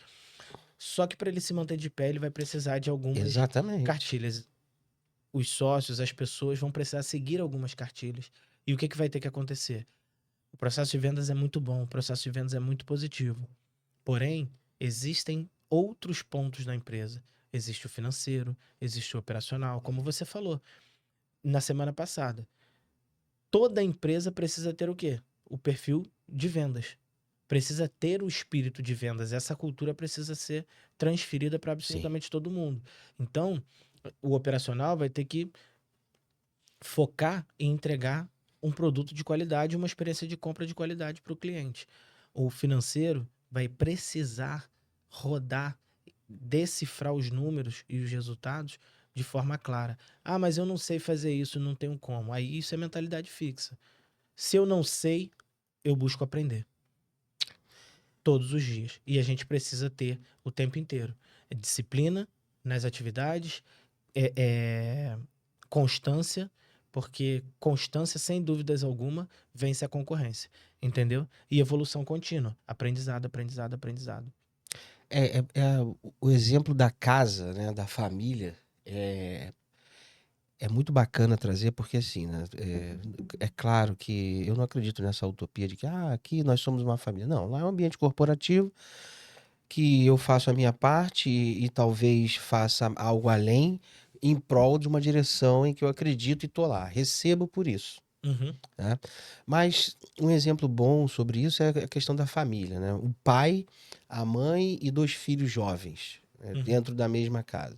Só que para ele se manter de pé, ele vai precisar de algumas Exatamente. cartilhas. os sócios, as pessoas vão precisar seguir algumas cartilhas. E o que vai ter que acontecer? O processo de vendas é muito bom, o processo de vendas é muito positivo. Porém, existem outros pontos na empresa. Existe o financeiro, existe o operacional, como você falou na semana passada. Toda empresa precisa ter o quê? O perfil de vendas. Precisa ter o espírito de vendas. Essa cultura precisa ser transferida para Sim, absolutamente todo mundo. Então, o operacional vai ter que focar em entregar um produto de qualidade, uma experiência de compra de qualidade para o cliente. O financeiro vai precisar rodar, decifrar os números e os resultados de forma clara. Ah, mas eu não sei fazer isso, não tenho como. Aí isso é mentalidade fixa. Se eu não sei, eu busco aprender todos os dias. E a gente precisa ter o tempo inteiro. É disciplina nas atividades, é constância, porque constância, sem dúvidas alguma, vence a concorrência, entendeu? E evolução contínua, aprendizado, aprendizado, aprendizado. o exemplo da casa, né, da família, é, é muito bacana trazer, porque assim, né, é claro que eu não acredito nessa utopia de que aqui nós somos uma família. Não, lá é um ambiente corporativo que eu faço a minha parte e talvez faça algo além em prol de uma direção em que eu acredito e tô lá, recebo por isso. Uhum, Né? Mas um exemplo bom sobre isso é a questão da família, né? O pai, a mãe e 2 filhos jovens, né, uhum. dentro da mesma casa.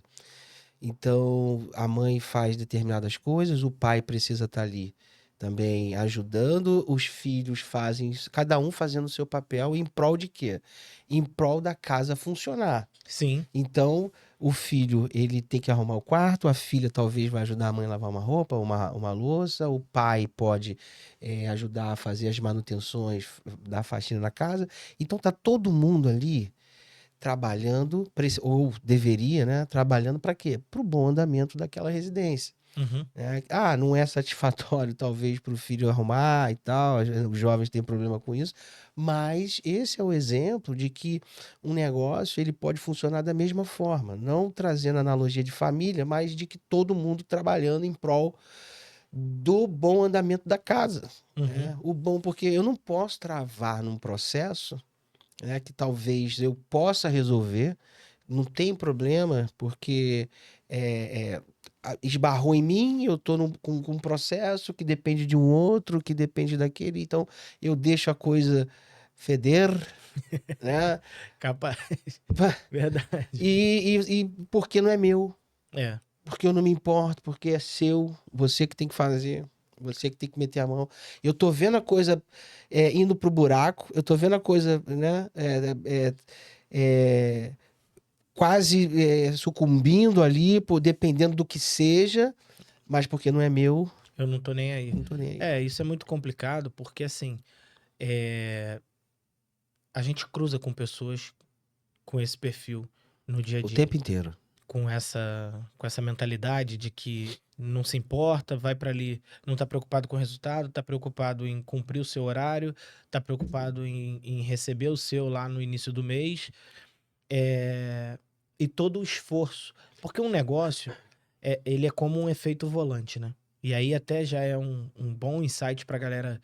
Então, a mãe faz determinadas coisas, o pai precisa estar ali também ajudando, os filhos fazem, cada um fazendo o seu papel em prol de quê? Em prol da casa funcionar. Sim, Então, o filho, ele tem que arrumar o quarto, a filha talvez vai ajudar a mãe a lavar uma roupa, uma louça, o pai pode ajudar a fazer as manutenções da faxina na casa. Então, tá todo mundo ali trabalhando, ou deveria, né, trabalhando para quê? Para o bom andamento daquela residência. uhum, Né? Não é satisfatório talvez para o filho arrumar e tal, os jovens têm problema com isso, mas esse é o exemplo de que um negócio ele pode funcionar da mesma forma, não trazendo analogia de família, mas de que todo mundo trabalhando em prol do bom andamento da casa. uhum. Né? O bom, porque eu não posso travar num processo, né, que talvez eu possa resolver, não tem problema, porque esbarrou em mim, eu estou com um processo que depende de um outro, que depende daquele, então eu deixo a coisa feder, né? Capaz. Verdade. E porque não é meu, É. porque eu não me importo, porque é seu, você que tem que fazer. Você que tem que meter a mão. Eu tô vendo a coisa indo pro buraco, eu tô vendo a coisa, né? É, quase sucumbindo ali, dependendo do que seja, mas porque não é meu, Eu não tô nem aí. não tô nem aí. É, isso é muito complicado porque, assim, é, a gente cruza com pessoas com esse perfil no dia a O dia, tempo inteiro. com essa mentalidade de que não se importa, vai para ali, não tá preocupado com o resultado, tá preocupado em cumprir o seu horário, tá preocupado em receber o seu lá no início do mês, é, e todo o esforço. Porque um negócio, ele é como um efeito volante, né? E aí até já é um bom insight pra galera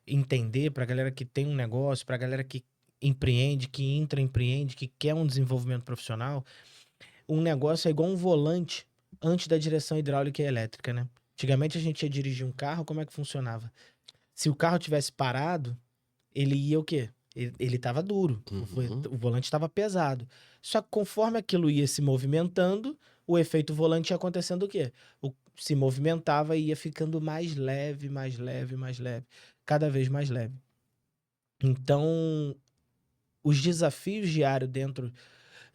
entender, pra galera que tem um negócio, pra galera que empreende, que intraempreende, que quer um desenvolvimento profissional. Um negócio é igual um volante antes da direção hidráulica e elétrica, né? Antigamente a gente ia dirigir um carro, como é que funcionava? Se o carro tivesse parado, ele ia o quê? Ele tava duro, Uhum. o volante estava pesado. Só que conforme aquilo ia se movimentando, o efeito volante ia acontecendo o quê? Se movimentava e ia ficando mais leve, mais leve, mais leve, cada vez mais leve. Então, os desafios diários dentro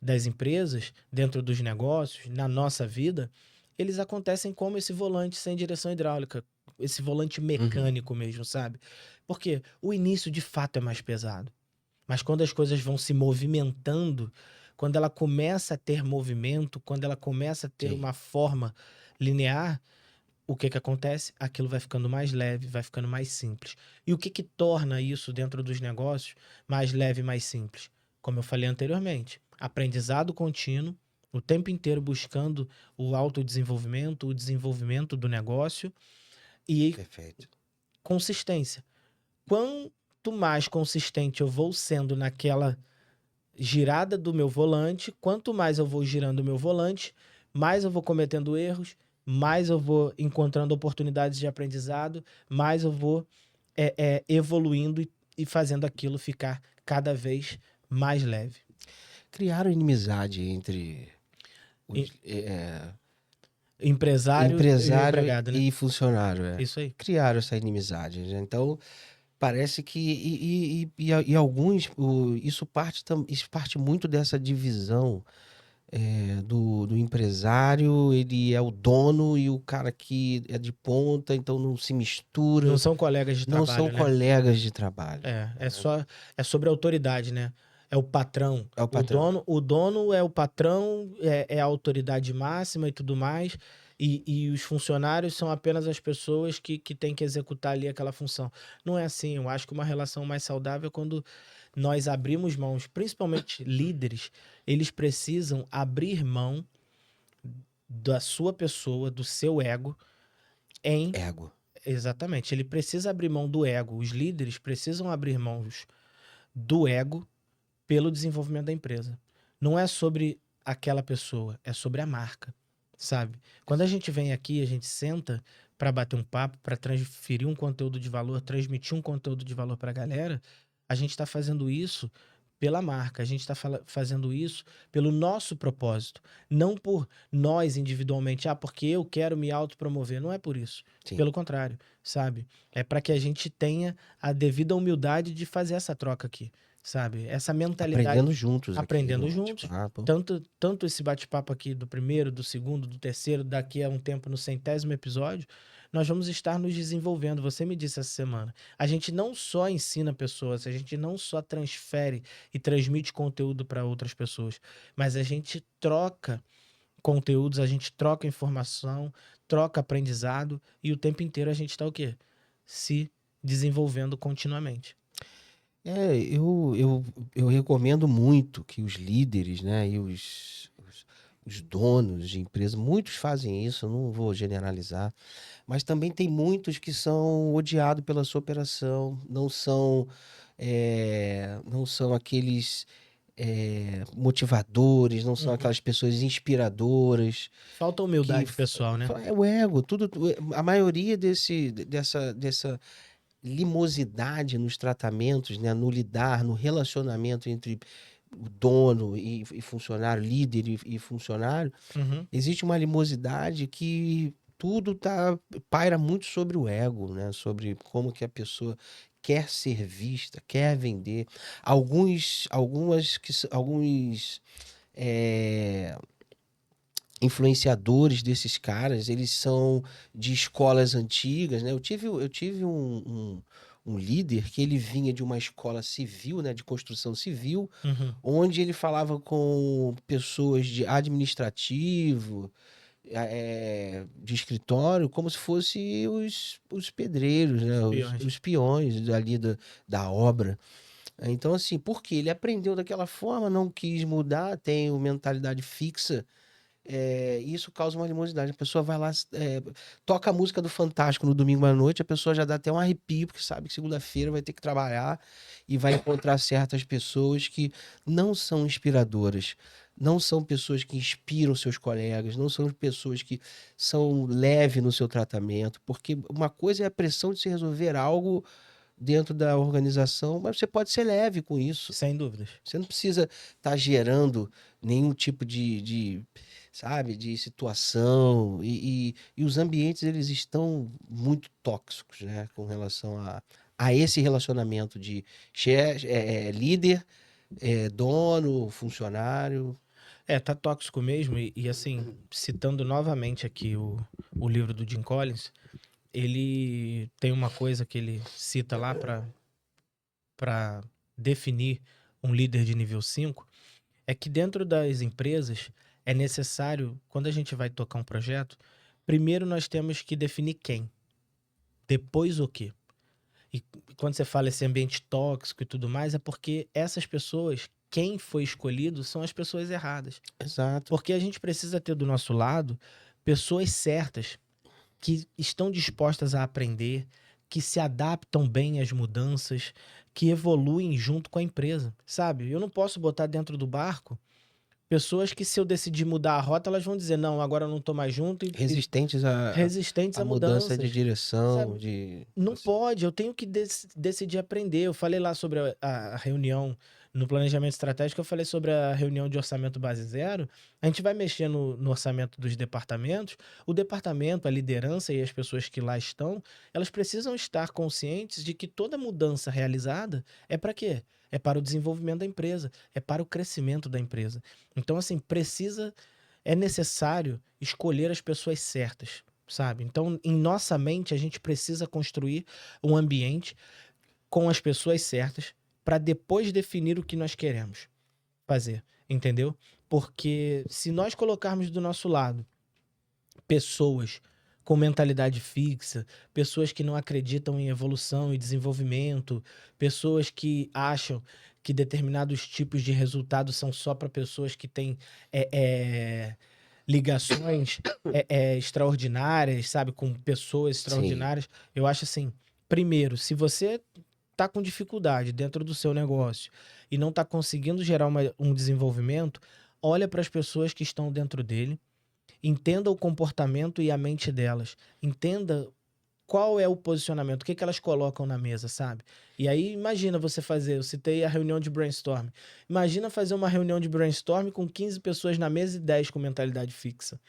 das empresas, dentro dos negócios, na nossa vida, eles acontecem como esse volante sem direção hidráulica, esse volante Uhum. mecânico mesmo, sabe? Porque o início de fato é mais pesado. Mas quando as coisas vão se movimentando, quando ela começa a ter movimento, quando ela começa a ter Sim. uma forma linear, o que que acontece? Aquilo vai ficando mais leve, vai ficando mais simples. E o que que torna isso dentro dos negócios mais leve e mais simples? Como eu falei anteriormente, aprendizado contínuo o tempo inteiro buscando o autodesenvolvimento, o desenvolvimento do negócio e Perfeito. consistência. Quanto mais consistente eu vou sendo naquela girada do meu volante, quanto mais eu vou girando o meu volante, mais eu vou cometendo erros, mais eu vou encontrando oportunidades de aprendizado, mais eu vou evoluindo e fazendo aquilo ficar cada vez mais leve. Criaram inimizade entre E- os, Empresário e o empresário empregado, né? e funcionário. Isso aí. Criaram essa inimizade, né? Então, parece que. E alguns. Isso parte muito dessa divisão do empresário. Ele é o dono e o cara que é de ponta, então não se Não mistura, são colegas de não são trabalho, né? colegas de trabalho. É sobre autoridade, né? É o patrão. É o patrão. O dono é o patrão, é a autoridade máxima e tudo mais. E os funcionários são apenas as pessoas que têm que executar ali aquela função. Não é assim. Eu acho que uma relação mais saudável é quando nós abrimos mãos, principalmente líderes, eles precisam abrir mão da sua pessoa, do seu ego, em. Ego. Exatamente. Ele precisa abrir mão do ego. Os líderes precisam abrir mãos do ego pelo desenvolvimento da empresa. Não é sobre aquela pessoa, é sobre a marca, sabe? Quando a gente vem aqui, a gente senta para bater um papo, para transferir um conteúdo de valor, transmitir um conteúdo de valor para a galera, a gente está fazendo isso pela marca, a gente está fazendo isso pelo nosso propósito, não por nós individualmente, porque eu quero me autopromover, não é por isso. Sim. Pelo contrário, sabe? É para que a gente tenha a devida humildade de fazer essa troca aqui, sabe? Essa mentalidade. Aprendendo juntos. Aprendendo aqui no juntos. bate-papo. Tanto esse bate-papo aqui do primeiro, do segundo, do terceiro, daqui a um tempo no 100º episódio, nós vamos estar nos desenvolvendo. Você me disse essa semana. A gente não só ensina pessoas, a gente não só transfere e transmite conteúdo para outras pessoas, mas a gente troca conteúdos, a gente troca informação, troca aprendizado e o tempo inteiro a gente está o quê? Se desenvolvendo continuamente. Eu recomendo muito que os líderes, né, e os donos de empresa, muitos fazem isso, eu não vou generalizar, mas também tem muitos que são odiados pela sua operação, não são aqueles motivadores, não são Uhum. aquelas pessoas inspiradoras. Falta humildade pessoal, né? É o ego, a maioria dessa limosidade nos tratamentos, né, no lidar, no relacionamento entre o dono e funcionário, líder e funcionário, Uhum. existe uma limosidade que tudo paira muito sobre o ego, né, sobre como que a pessoa quer ser vista, quer vender. Alguns influenciadores desses caras, eles são de escolas antigas, né? Eu tive um líder que ele vinha de uma escola civil, né, de construção civil, Uhum. onde ele falava com pessoas de administrativo, de escritório, como se fossem os pedreiros, né, Peões. os peões ali da obra. Então, assim, porque ele aprendeu daquela forma, não quis mudar, tem uma mentalidade fixa, isso causa uma animosidade. A pessoa vai lá, toca a música do Fantástico no domingo à noite, a pessoa já dá até um arrepio, porque sabe que segunda-feira vai ter que trabalhar e vai encontrar certas pessoas que não são inspiradoras, não são pessoas que inspiram seus colegas, não são pessoas que são leves no seu tratamento, porque uma coisa é a pressão de se resolver algo dentro da organização, mas você pode ser leve com isso. Sem dúvidas. Você não precisa estar gerando nenhum tipo sabe, de situação. E os ambientes, eles estão muito tóxicos, né, com relação a esse relacionamento de líder, dono, funcionário. Tá tóxico mesmo. E assim, citando novamente aqui o livro do Jim Collins, ele tem uma coisa que ele cita lá para definir um líder de nível 5, é que dentro das empresas é necessário, quando a gente vai tocar um projeto, primeiro nós temos que definir quem, depois o quê. E quando você fala esse ambiente tóxico e tudo mais, é porque essas pessoas quem foi escolhido são as pessoas erradas. Exato. Porque a gente precisa ter do nosso lado pessoas certas que estão dispostas a aprender, que se adaptam bem às mudanças, que evoluem junto com a empresa, sabe? Eu não posso botar dentro do barco pessoas que, se eu decidir mudar a rota, elas vão dizer, não, agora eu não tô mais junto e Resistentes resistentes à a mudança de mudanças, direção, sabe? de... Não pode, eu tenho que decidir aprender. Eu falei lá sobre a reunião no planejamento estratégico, eu falei sobre a reunião de orçamento base zero. A gente vai mexer no orçamento dos departamentos. O departamento, a liderança e as pessoas que lá estão, elas precisam estar conscientes de que toda mudança realizada é para quê? É para o desenvolvimento da empresa, é para o crescimento da empresa. Então, assim, é necessário escolher as pessoas certas, sabe? Então, em nossa mente, a gente precisa construir um ambiente com as pessoas certas para depois definir o que nós queremos fazer, entendeu? Porque se nós colocarmos do nosso lado pessoas com mentalidade fixa, pessoas que não acreditam em evolução e desenvolvimento, pessoas que acham que determinados tipos de resultados são só para pessoas que têm é, é, ligações extraordinárias, sabe, com pessoas Sim, extraordinárias. Eu acho assim, primeiro, se você tá com dificuldade dentro do seu negócio e não tá conseguindo gerar um desenvolvimento, olha para as pessoas que estão dentro dele, entenda o comportamento e a mente delas, entenda qual é o posicionamento, o que que elas colocam na mesa, sabe? E aí imagina você fazer, eu citei a reunião de brainstorm. Imagina fazer uma reunião de brainstorm com 15 pessoas na mesa e 10 com mentalidade fixa,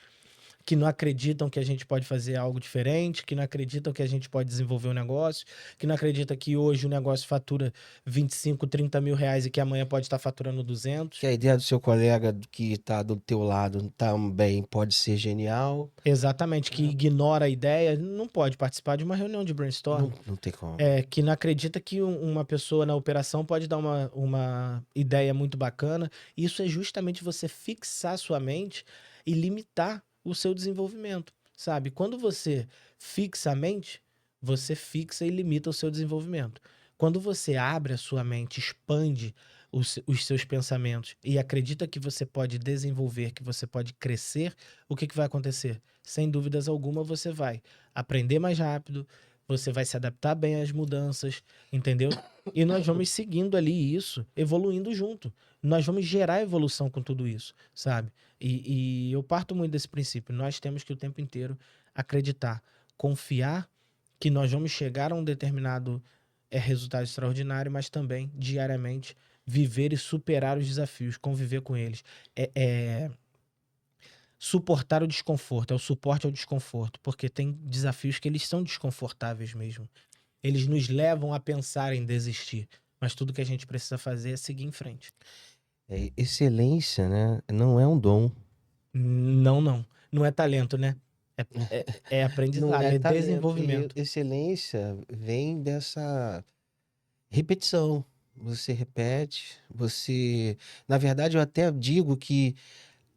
que não acreditam que a gente pode fazer algo diferente, que não acreditam que a gente pode desenvolver um negócio, que não acreditam que hoje o negócio fatura 25, 30 mil reais e que amanhã pode estar faturando 200. que a ideia do seu colega que está do teu lado também pode ser genial. Exatamente, que ignora a ideia, não pode participar de uma reunião de brainstorm. Não tem como. Que não acredita que uma pessoa na operação pode dar uma ideia muito bacana. Isso é justamente você fixar sua mente e limitar o seu desenvolvimento, sabe? Quando você fixa a mente, você fixa e limita o seu desenvolvimento. Quando você abre a sua mente, expande os seus pensamentos e acredita que você pode desenvolver, que você pode crescer, o que que vai acontecer? Sem dúvidas alguma, você vai aprender mais rápido, você vai se adaptar bem às mudanças, entendeu? E nós vamos seguindo ali isso, evoluindo junto. Nós vamos gerar evolução com tudo isso, sabe? E eu parto muito desse princípio. Nós temos que o tempo inteiro acreditar, confiar que nós vamos chegar a um determinado resultado extraordinário, mas também, diariamente, viver e superar os desafios, conviver com eles. É, é suportar o desconforto, é o suporte ao desconforto, porque tem desafios que eles são desconfortáveis mesmo. Eles nos levam a pensar em desistir, mas tudo que a gente precisa fazer é seguir em frente. Excelência, né? Não é um dom. Não, não. Não é talento, né? É Não aprendizado, é é talento. E desenvolvimento. excelência vem dessa repetição. Você repete, você. Na verdade, eu até digo que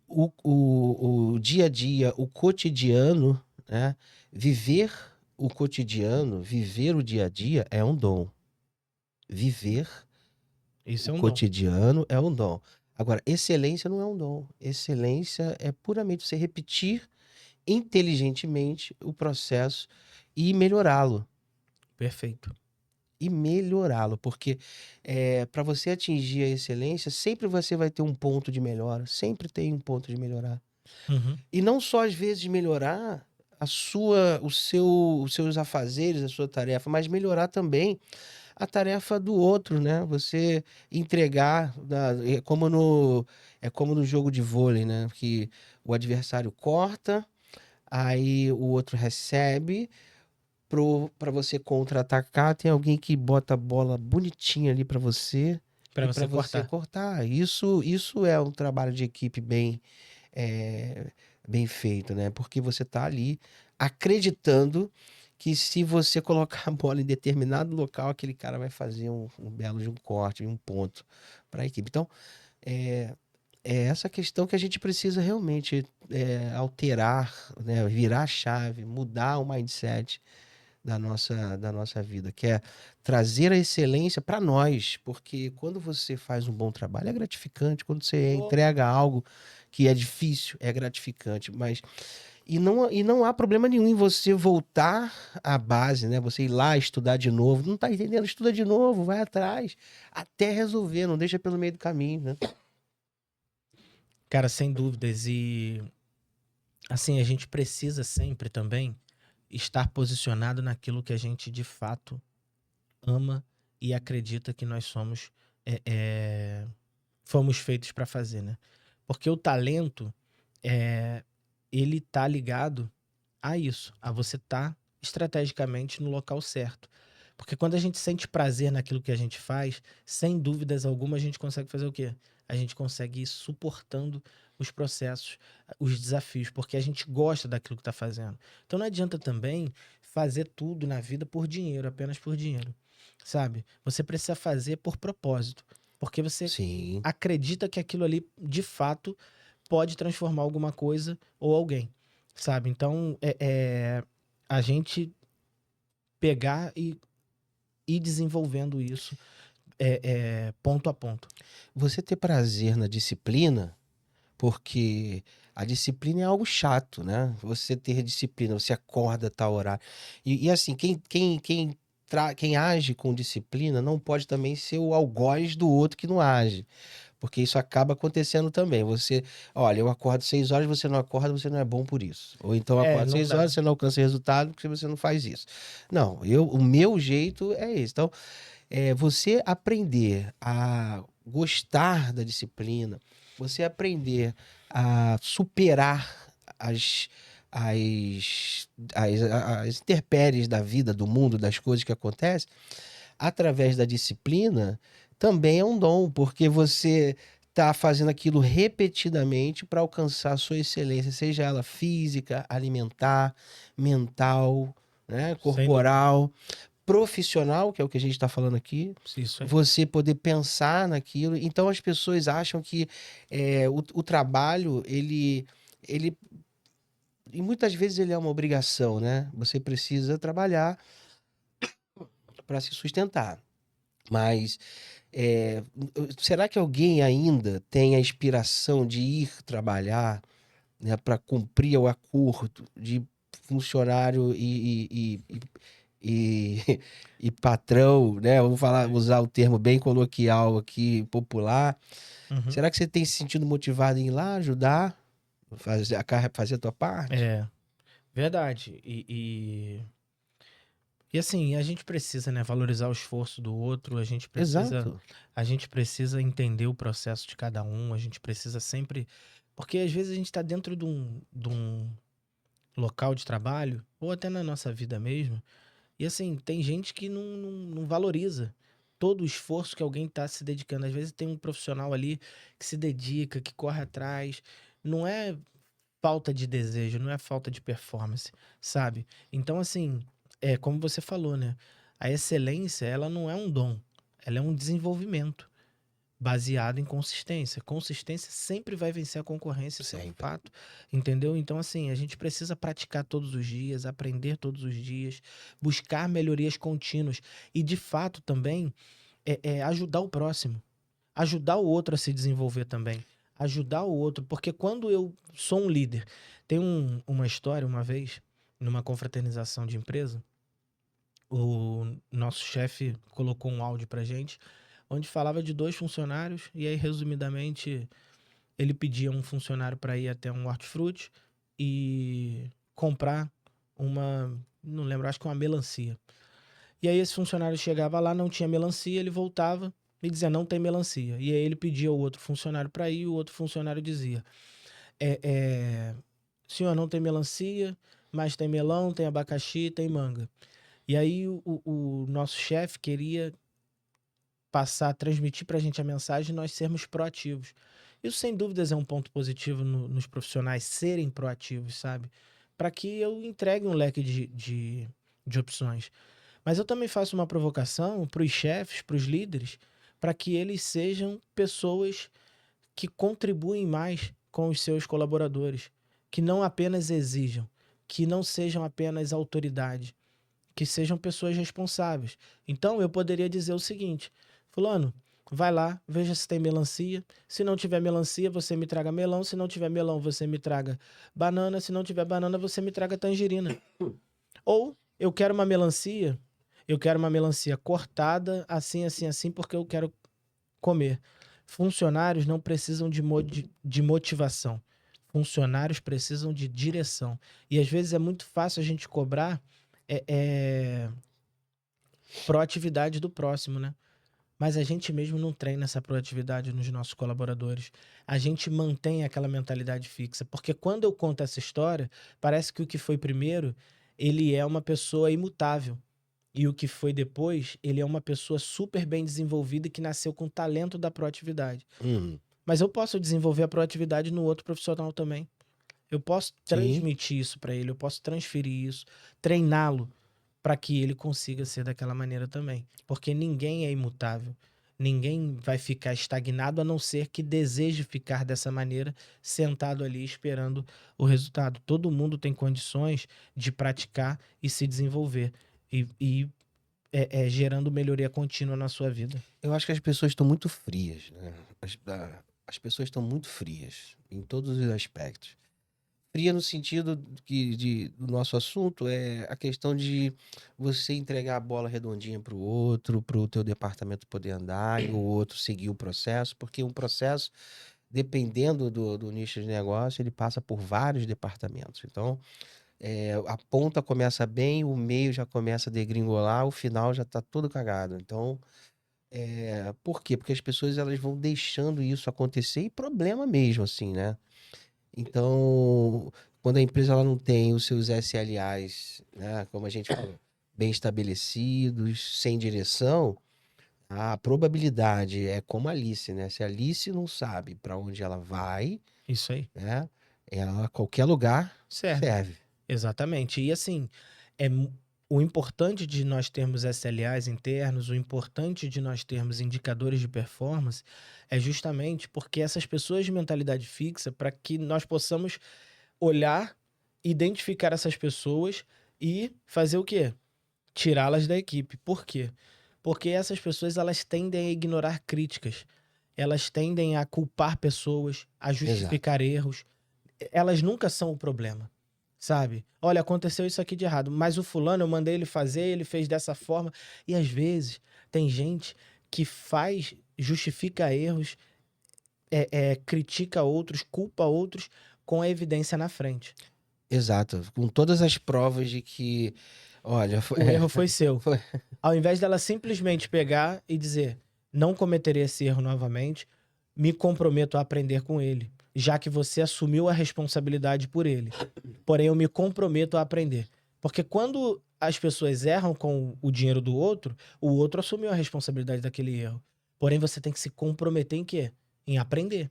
o dia a dia, o cotidiano, né? Viver o cotidiano, viver o dia a dia é um dom. Viver Isso o é um dom. cotidiano é um dom. Agora, excelência não é um dom. Excelência é puramente você repetir inteligentemente o processo e melhorá-lo. Perfeito. E melhorá-lo, porque para você atingir a excelência, sempre você vai ter um ponto de melhora, sempre tem um ponto de melhorar. Uhum. E não só às vezes melhorar os seus afazeres, a sua tarefa, mas melhorar também a tarefa do outro, né? Você entregar, é como no jogo de vôlei, né? Que o adversário corta, aí o outro recebe, para você contra-atacar, tem alguém que bota a bola bonitinha ali para você Para e para você você cortar. cortar. Isso é um trabalho de equipe é, bem feito, né? Porque você tá ali acreditando que se você colocar a bola em determinado local, aquele cara vai fazer um belo de um corte, um ponto para a equipe. Então, é, é essa questão que a gente precisa realmente alterar, né? Virar a chave, mudar o mindset da nossa vida, que é trazer a excelência para nós, porque quando você faz um bom trabalho é gratificante, quando você Pô, entrega algo que é difícil é gratificante, mas e não há problema nenhum em você voltar à base, né? Você ir lá estudar de novo, não tá entendendo? Estuda de novo, vai atrás, até resolver, não deixa pelo meio do caminho, né? cara, sem dúvidas. E assim, a gente precisa sempre também estar posicionado naquilo que a gente de fato ama e acredita que nós somos, é, é, fomos feitos para fazer, né? Porque o talento, é, ele tá ligado a isso, a você estar estrategicamente no local certo. Porque quando a gente sente prazer naquilo que a gente faz, sem dúvidas alguma, a gente consegue fazer o quê? A gente consegue ir suportando os processos, os desafios, porque a gente gosta daquilo que está fazendo. Então não adianta também fazer tudo na vida por dinheiro, apenas por dinheiro, sabe? Você precisa fazer por propósito, porque você Sim. acredita que aquilo ali, de fato, pode transformar alguma coisa ou alguém, sabe? Então, a gente pegar e ir desenvolvendo isso ponto a ponto. Você ter prazer na disciplina, porque a disciplina é algo chato, né? Você ter disciplina, você acorda a tal horário. E assim, quem age com disciplina não pode também ser o algoz do outro que não age. Porque isso acaba acontecendo também. Você, olha, eu acordo 6 horas, você não acorda, você não é bom por isso. Ou então eu É, acordo não 6 horas, dá. você não alcança resultado porque você não faz isso. Não, o meu jeito é esse. Então, você aprender a gostar da disciplina, você aprender a superar as, as intempéries da vida, do mundo, das coisas que acontecem, através da disciplina, também é um dom, porque você está fazendo aquilo repetidamente para alcançar a sua excelência, seja ela física, alimentar, mental, né, Sem dúvida. corporal, profissional, que é o que a gente está falando aqui, Isso aí. você poder pensar naquilo. Então as pessoas acham que o trabalho, ele, e muitas vezes ele é uma obrigação, né? Você precisa trabalhar para se sustentar. Mas é, será que alguém ainda tem a inspiração de ir trabalhar, né, para cumprir o acordo de funcionário e, e patrão, né? Vamos falar, Sim. usar o termo bem coloquial aqui, popular. Uhum. Será que você tem se sentido motivado em ir lá ajudar, fazer a tua parte? É, verdade. E assim, a gente precisa, né, valorizar o esforço do outro, Exato. a gente precisa entender o processo de cada um, a gente precisa sempre. Porque às vezes a gente está dentro de um local de trabalho, ou até na nossa vida mesmo. E assim, tem gente que não valoriza todo o esforço que alguém está se dedicando. Às vezes tem um profissional ali que se dedica, que corre atrás. Não é falta de desejo, não é falta de performance, sabe? Então, assim, é como você falou, né? A excelência, ela não é um dom, ela é um desenvolvimento baseado em consistência. Consistência sempre vai vencer a concorrência, isso é um Sempre. fato, entendeu? Então, assim, a gente precisa praticar todos os dias, aprender todos os dias, buscar melhorias contínuas e, de fato, também ajudar o próximo, ajudar o outro a se desenvolver também, ajudar o outro, porque quando eu sou um líder, tem uma história uma vez, numa confraternização de empresa, o nosso chefe colocou um áudio pra gente, onde falava de dois funcionários, e aí, resumidamente, ele pedia um funcionário para ir até um hortifruti e comprar uma, não lembro, acho que uma melancia. E aí esse funcionário chegava lá, não tinha melancia, ele voltava e dizia, não tem melancia. E aí ele pedia ao outro funcionário para ir, e o outro funcionário dizia, é, é, senhor, não tem melancia, mas tem melão, tem abacaxi, tem manga. E aí o nosso chefe queria passar, transmitir para a gente a mensagem de nós sermos proativos. Isso, sem dúvidas, é um ponto positivo nos profissionais serem proativos, sabe? Para que eu entregue um leque de opções. Mas eu também faço uma provocação para os chefes, para os líderes, para que eles sejam pessoas que contribuem mais com os seus colaboradores, que não apenas exijam, que não sejam apenas autoridade, que sejam pessoas responsáveis. Então, eu poderia dizer o seguinte: fulano, vai lá, veja se tem melancia. Se não tiver melancia, você me traga melão. Se não tiver melão, você me traga banana. Se não tiver banana, você me traga tangerina. Ou eu quero uma melancia cortada, assim, assim, assim, porque eu quero comer. Funcionários não precisam de motivação. Funcionários precisam de direção. E às vezes é muito fácil a gente cobrar é, é, proatividade do próximo, né? Mas a gente mesmo não treina essa proatividade nos nossos colaboradores. A gente mantém aquela mentalidade fixa. Porque quando eu conto essa história, parece que o que foi primeiro, ele é uma pessoa imutável. E o que foi depois, ele é uma pessoa super bem desenvolvida e que nasceu com o talento da proatividade. Uhum. Mas eu posso desenvolver a proatividade no outro profissional também. Eu posso Sim, transmitir isso para ele, eu posso transferir isso, treiná-lo para que ele consiga ser daquela maneira também. Porque ninguém é imutável. Ninguém vai ficar estagnado a não ser que deseje ficar dessa maneira, sentado ali esperando o resultado. Todo mundo tem condições de praticar e se desenvolver. Gerando melhoria contínua na sua vida. eu acho que as pessoas estão muito frias, né? As pessoas estão muito frias em todos os aspectos. Fria no sentido do nosso assunto é a questão de você entregar a bola redondinha para o outro, para o teu departamento poder andar e o outro seguir o processo, porque um processo, dependendo do nicho de negócio, ele passa por vários departamentos. Então, a ponta começa bem, o meio já começa a degringolar, o final já está todo cagado. Então, por quê? Porque as pessoas elas vão deixando isso acontecer e problema mesmo, assim, né? Então, quando a empresa ela não tem os seus SLAs, né, como a gente falou, bem estabelecidos, sem direção, a probabilidade é como a Alice, né? Se a Alice não sabe para onde ela vai, Isso aí. né, ela qualquer lugar Serve. serve. Exatamente. E assim, é mu- o importante de nós termos SLAs internos, o importante de nós termos indicadores de performance, é justamente porque essas pessoas de mentalidade fixa, para que nós possamos olhar, identificar essas pessoas e fazer o quê? Tirá-las da equipe. Por quê? Porque essas pessoas elas tendem a ignorar críticas, elas tendem a culpar pessoas, a Exato. justificar erros. Elas nunca são o problema, sabe? Olha, aconteceu isso aqui de errado, mas o fulano eu mandei ele fazer, ele fez dessa forma. E às vezes tem gente que faz, justifica erros, critica outros, culpa outros com a evidência na frente. Exato. Com todas as provas de que, olha, O erro foi seu. foi- Ao invés dela simplesmente pegar e dizer, não cometerei esse erro novamente, me comprometo a aprender com ele, já que você assumiu a responsabilidade por ele. Porém, eu me comprometo a aprender. Porque quando as pessoas erram com o dinheiro do outro, o outro assumiu a responsabilidade daquele erro. Porém, você tem que se comprometer em quê? Em aprender.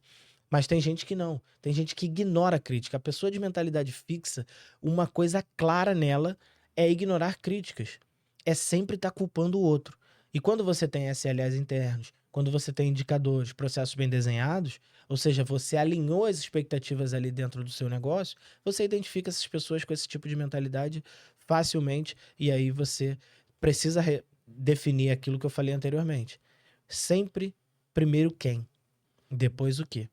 Mas tem gente que não. Tem gente que ignora a crítica. A pessoa de mentalidade fixa, uma coisa clara nela é ignorar críticas. É sempre estar culpando o outro. E quando você tem SLAs internos, quando você tem indicadores, processos bem desenhados, ou seja, você alinhou as expectativas ali dentro do seu negócio, você identifica essas pessoas com esse tipo de mentalidade facilmente e aí você precisa definir aquilo que eu falei anteriormente. Sempre primeiro quem, depois o quê.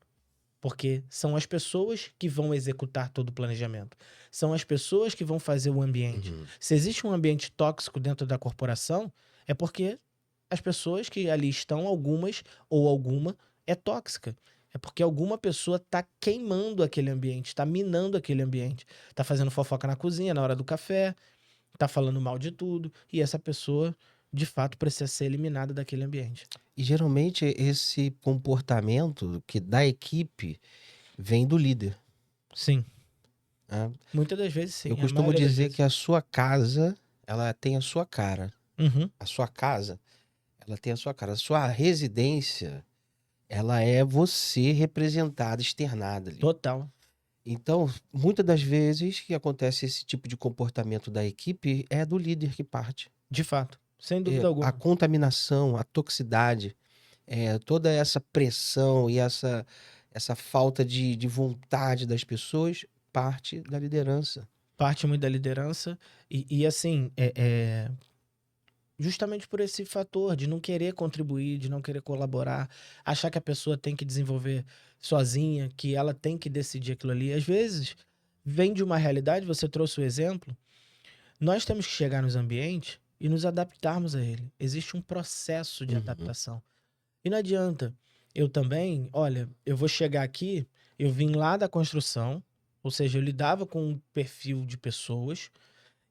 Porque são as pessoas que vão executar todo o planejamento. São as pessoas que vão fazer o ambiente. Uhum. Se existe um ambiente tóxico dentro da corporação, é porque as pessoas que ali estão, algumas ou alguma, é tóxica. É porque alguma pessoa está queimando aquele ambiente, está minando aquele ambiente. Está fazendo fofoca na cozinha, na hora do café, está falando mal de tudo. E essa pessoa, de fato, precisa ser eliminada daquele ambiente. E geralmente esse comportamento que da equipe vem do líder, Sim. né? Muitas das vezes, Eu sim. A costumo maioria das dizer vezes. que a sua casa, ela tem a sua cara. Uhum. A sua casa, ela tem a sua cara. A sua residência, ela é você representada, externada ali. Total. Então, muitas das vezes que acontece esse tipo de comportamento da equipe é do líder que parte. De fato. Sem dúvida A alguma. contaminação, a toxicidade, toda essa pressão e essa falta de vontade das pessoas parte da liderança. Parte muito da liderança e assim, justamente por esse fator de não querer contribuir, de não querer colaborar, achar que a pessoa tem que desenvolver sozinha, que ela tem que decidir aquilo ali. Às vezes, vem de uma realidade, você trouxe o exemplo, nós temos que chegar nos ambientes e nos adaptarmos a ele. Existe um processo de Uhum, adaptação. E não adianta. Eu também, olha, eu vou chegar aqui, eu vim lá da construção, ou seja, eu lidava com um perfil de pessoas,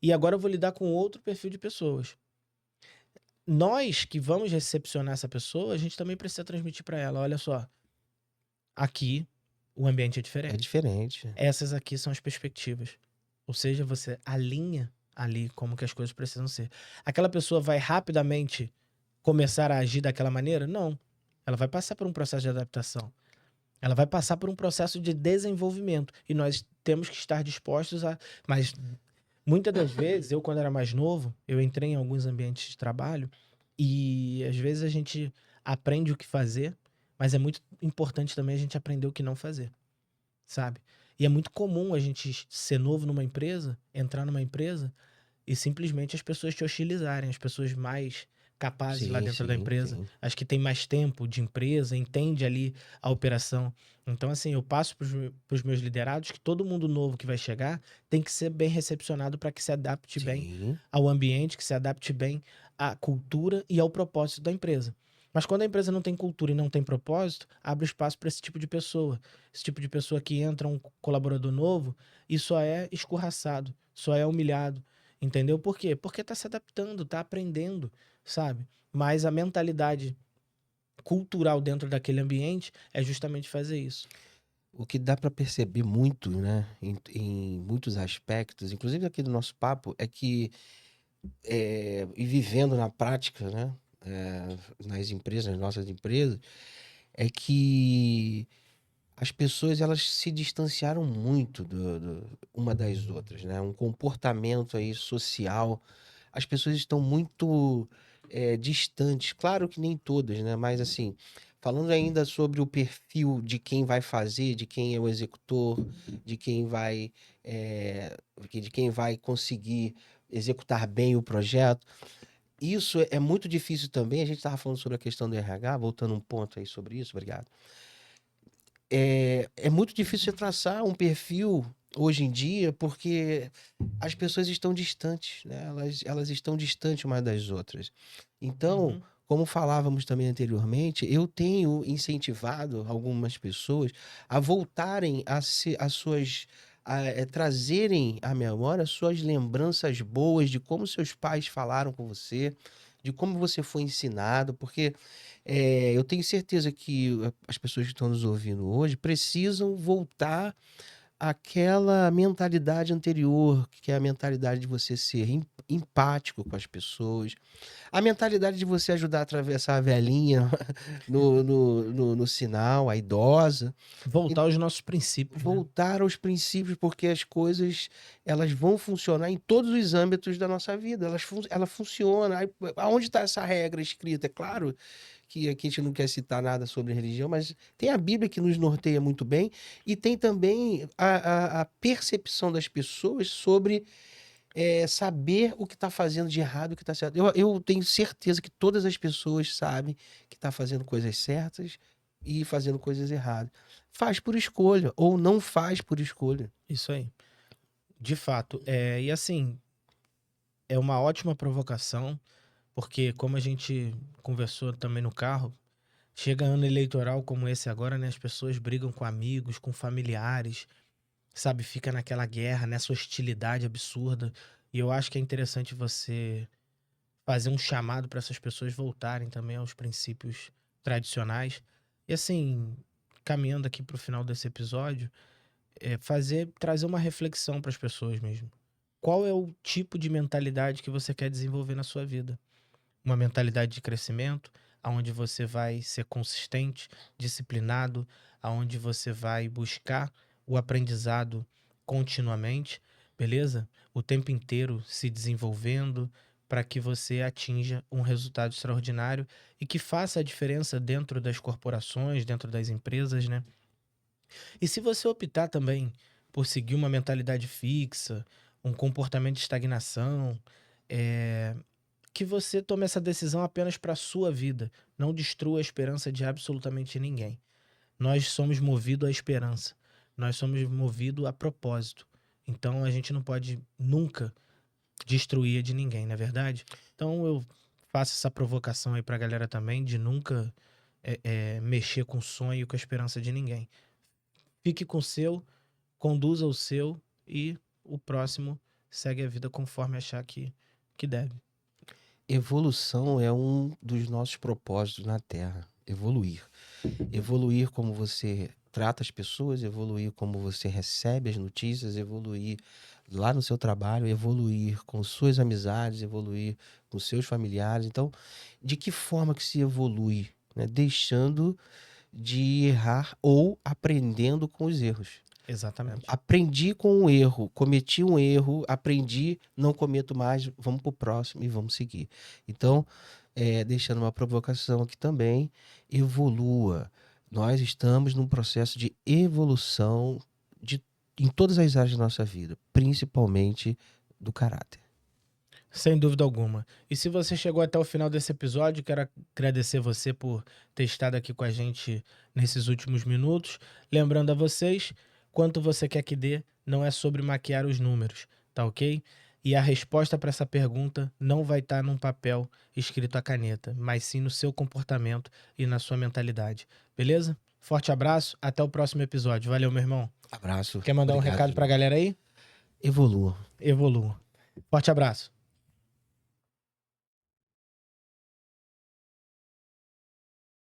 e agora eu vou lidar com outro perfil de pessoas. Nós que vamos recepcionar essa pessoa, a gente também precisa transmitir para ela, olha só, aqui o ambiente é é diferente. diferente. Essas aqui são as perspectivas. Ou seja, você alinha ali como que as coisas precisam ser. Aquela pessoa vai rapidamente começar a agir daquela maneira? Não. Ela vai passar por um processo de adaptação. Ela vai passar por um processo de desenvolvimento. E nós temos que estar dispostos a. Mas muitas das vezes, eu, quando era mais novo, eu entrei em alguns ambientes de trabalho e às vezes a gente aprende o que fazer, mas é muito importante também a gente aprender o que não fazer, sabe? E é muito comum a gente ser novo numa empresa, entrar numa empresa e simplesmente as pessoas te hostilizarem, as pessoas mais capazes lá Sim, dentro da sim, empresa, sim. as que têm mais tempo de empresa, entende ali a operação. Então, assim, eu passo para os meus liderados que todo mundo novo que vai chegar tem que ser bem recepcionado para que se adapte bem Sim, ao ambiente, que se adapte bem à cultura e ao propósito da empresa. Mas quando a empresa não tem cultura e não tem propósito, abre espaço para esse tipo de pessoa. Esse tipo de pessoa que entra um colaborador novo e só é escorraçado, só é humilhado. Entendeu? Por quê? Porque tá se adaptando, tá aprendendo, sabe? Mas a mentalidade cultural dentro daquele ambiente é justamente fazer isso. o que dá para perceber muito, né, em muitos aspectos, inclusive aqui do nosso papo, é que, e vivendo na prática, né, nas empresas, nas nossas empresas, é que as pessoas elas se distanciaram muito uma das outras, né, um comportamento aí social, as pessoas estão muito, distantes, claro que nem todas, né, mas assim, falando ainda sobre o perfil de quem vai fazer, de quem é o executor, de quem vai, de quem vai conseguir executar bem o projeto, isso é muito difícil também, a gente estava falando sobre a questão do RH, voltando um ponto aí sobre isso, obrigado. É muito difícil você traçar um perfil hoje em dia, porque as pessoas estão distantes, né? Elas estão distantes umas das outras. Então, Uhum. como falávamos também anteriormente, eu tenho incentivado algumas pessoas a voltarem a suas. Trazerem à memória suas lembranças boas de como seus pais falaram com você, de como você foi ensinado, porque eu tenho certeza que as pessoas que estão nos ouvindo hoje precisam voltar àquela mentalidade anterior, que é a mentalidade de você ser empático com as pessoas, a mentalidade de você ajudar a atravessar a velhinha no sinal, a idosa, e Voltar aos nossos princípios, né? voltar aos princípios, porque as coisas elas vão funcionar em todos os âmbitos da nossa vida, ela funciona. Aí, aonde está essa regra escrita? É claro que aqui a gente não quer citar nada sobre religião, mas tem a Bíblia que nos norteia muito bem, e tem também a percepção das pessoas sobre saber o que está fazendo de errado e o que está certo. Eu tenho certeza que todas as pessoas sabem que está fazendo coisas certas e fazendo coisas erradas. Faz por escolha, ou não faz por escolha. Isso aí. De fato. E assim, é uma ótima provocação, porque como a gente conversou também no carro, chega ano eleitoral como esse agora, né? As pessoas brigam com amigos, com familiares, sabe? Fica naquela guerra, nessa hostilidade absurda. E eu acho que é interessante você fazer um chamado para essas pessoas voltarem também aos princípios tradicionais. E assim, caminhando aqui para o final desse episódio, trazer uma reflexão para as pessoas mesmo. Qual é o tipo de mentalidade que você quer desenvolver na sua vida? Uma mentalidade de crescimento, aonde você vai ser consistente, disciplinado, aonde você vai buscar o aprendizado continuamente, beleza? O tempo inteiro se desenvolvendo para que você atinja um resultado extraordinário e que faça a diferença dentro das corporações, dentro das empresas, né? E se você optar também por seguir uma mentalidade fixa um comportamento de estagnação, é, que você tome essa decisão apenas para a sua vida. Não destrua a esperança de absolutamente ninguém. Nós somos movidos à esperança. Nós somos movidos a propósito. Então a gente não pode nunca destruir a de ninguém, não é verdade? Então eu faço essa provocação aí pra galera também de nunca mexer com o sonho e com a esperança de ninguém. Fique com o seu, conduza o seu e o próximo segue a vida conforme achar que deve. Evolução é um dos nossos propósitos na Terra. Evoluir. Evoluir como você trata as pessoas, evoluir como você recebe as notícias, evoluir lá no seu trabalho, evoluir com suas amizades, evoluir com seus familiares. Então, de que forma que se evolui? Né? Deixando de errar ou aprendendo com os erros. Exatamente. Aprendi com um erro, cometi um erro, aprendi, não cometo mais, vamos para o próximo e vamos seguir. Então, deixando uma provocação aqui também, evolua. Nós estamos num processo de evolução em todas as áreas da nossa vida, principalmente do caráter. Sem dúvida alguma. E se você chegou até o final desse episódio, quero agradecer você por ter estado aqui com a gente nesses últimos minutos. Lembrando a vocês, quanto você quer que dê, não é sobre maquiar os números, tá ok? E a resposta para essa pergunta não vai estar num papel escrito a caneta, mas sim no seu comportamento e na sua mentalidade. Beleza? Forte abraço, até o próximo episódio. Valeu, meu irmão. Abraço. Quer mandar um Obrigado recado pra demais. galera aí? Evolua. Evolua. Forte abraço.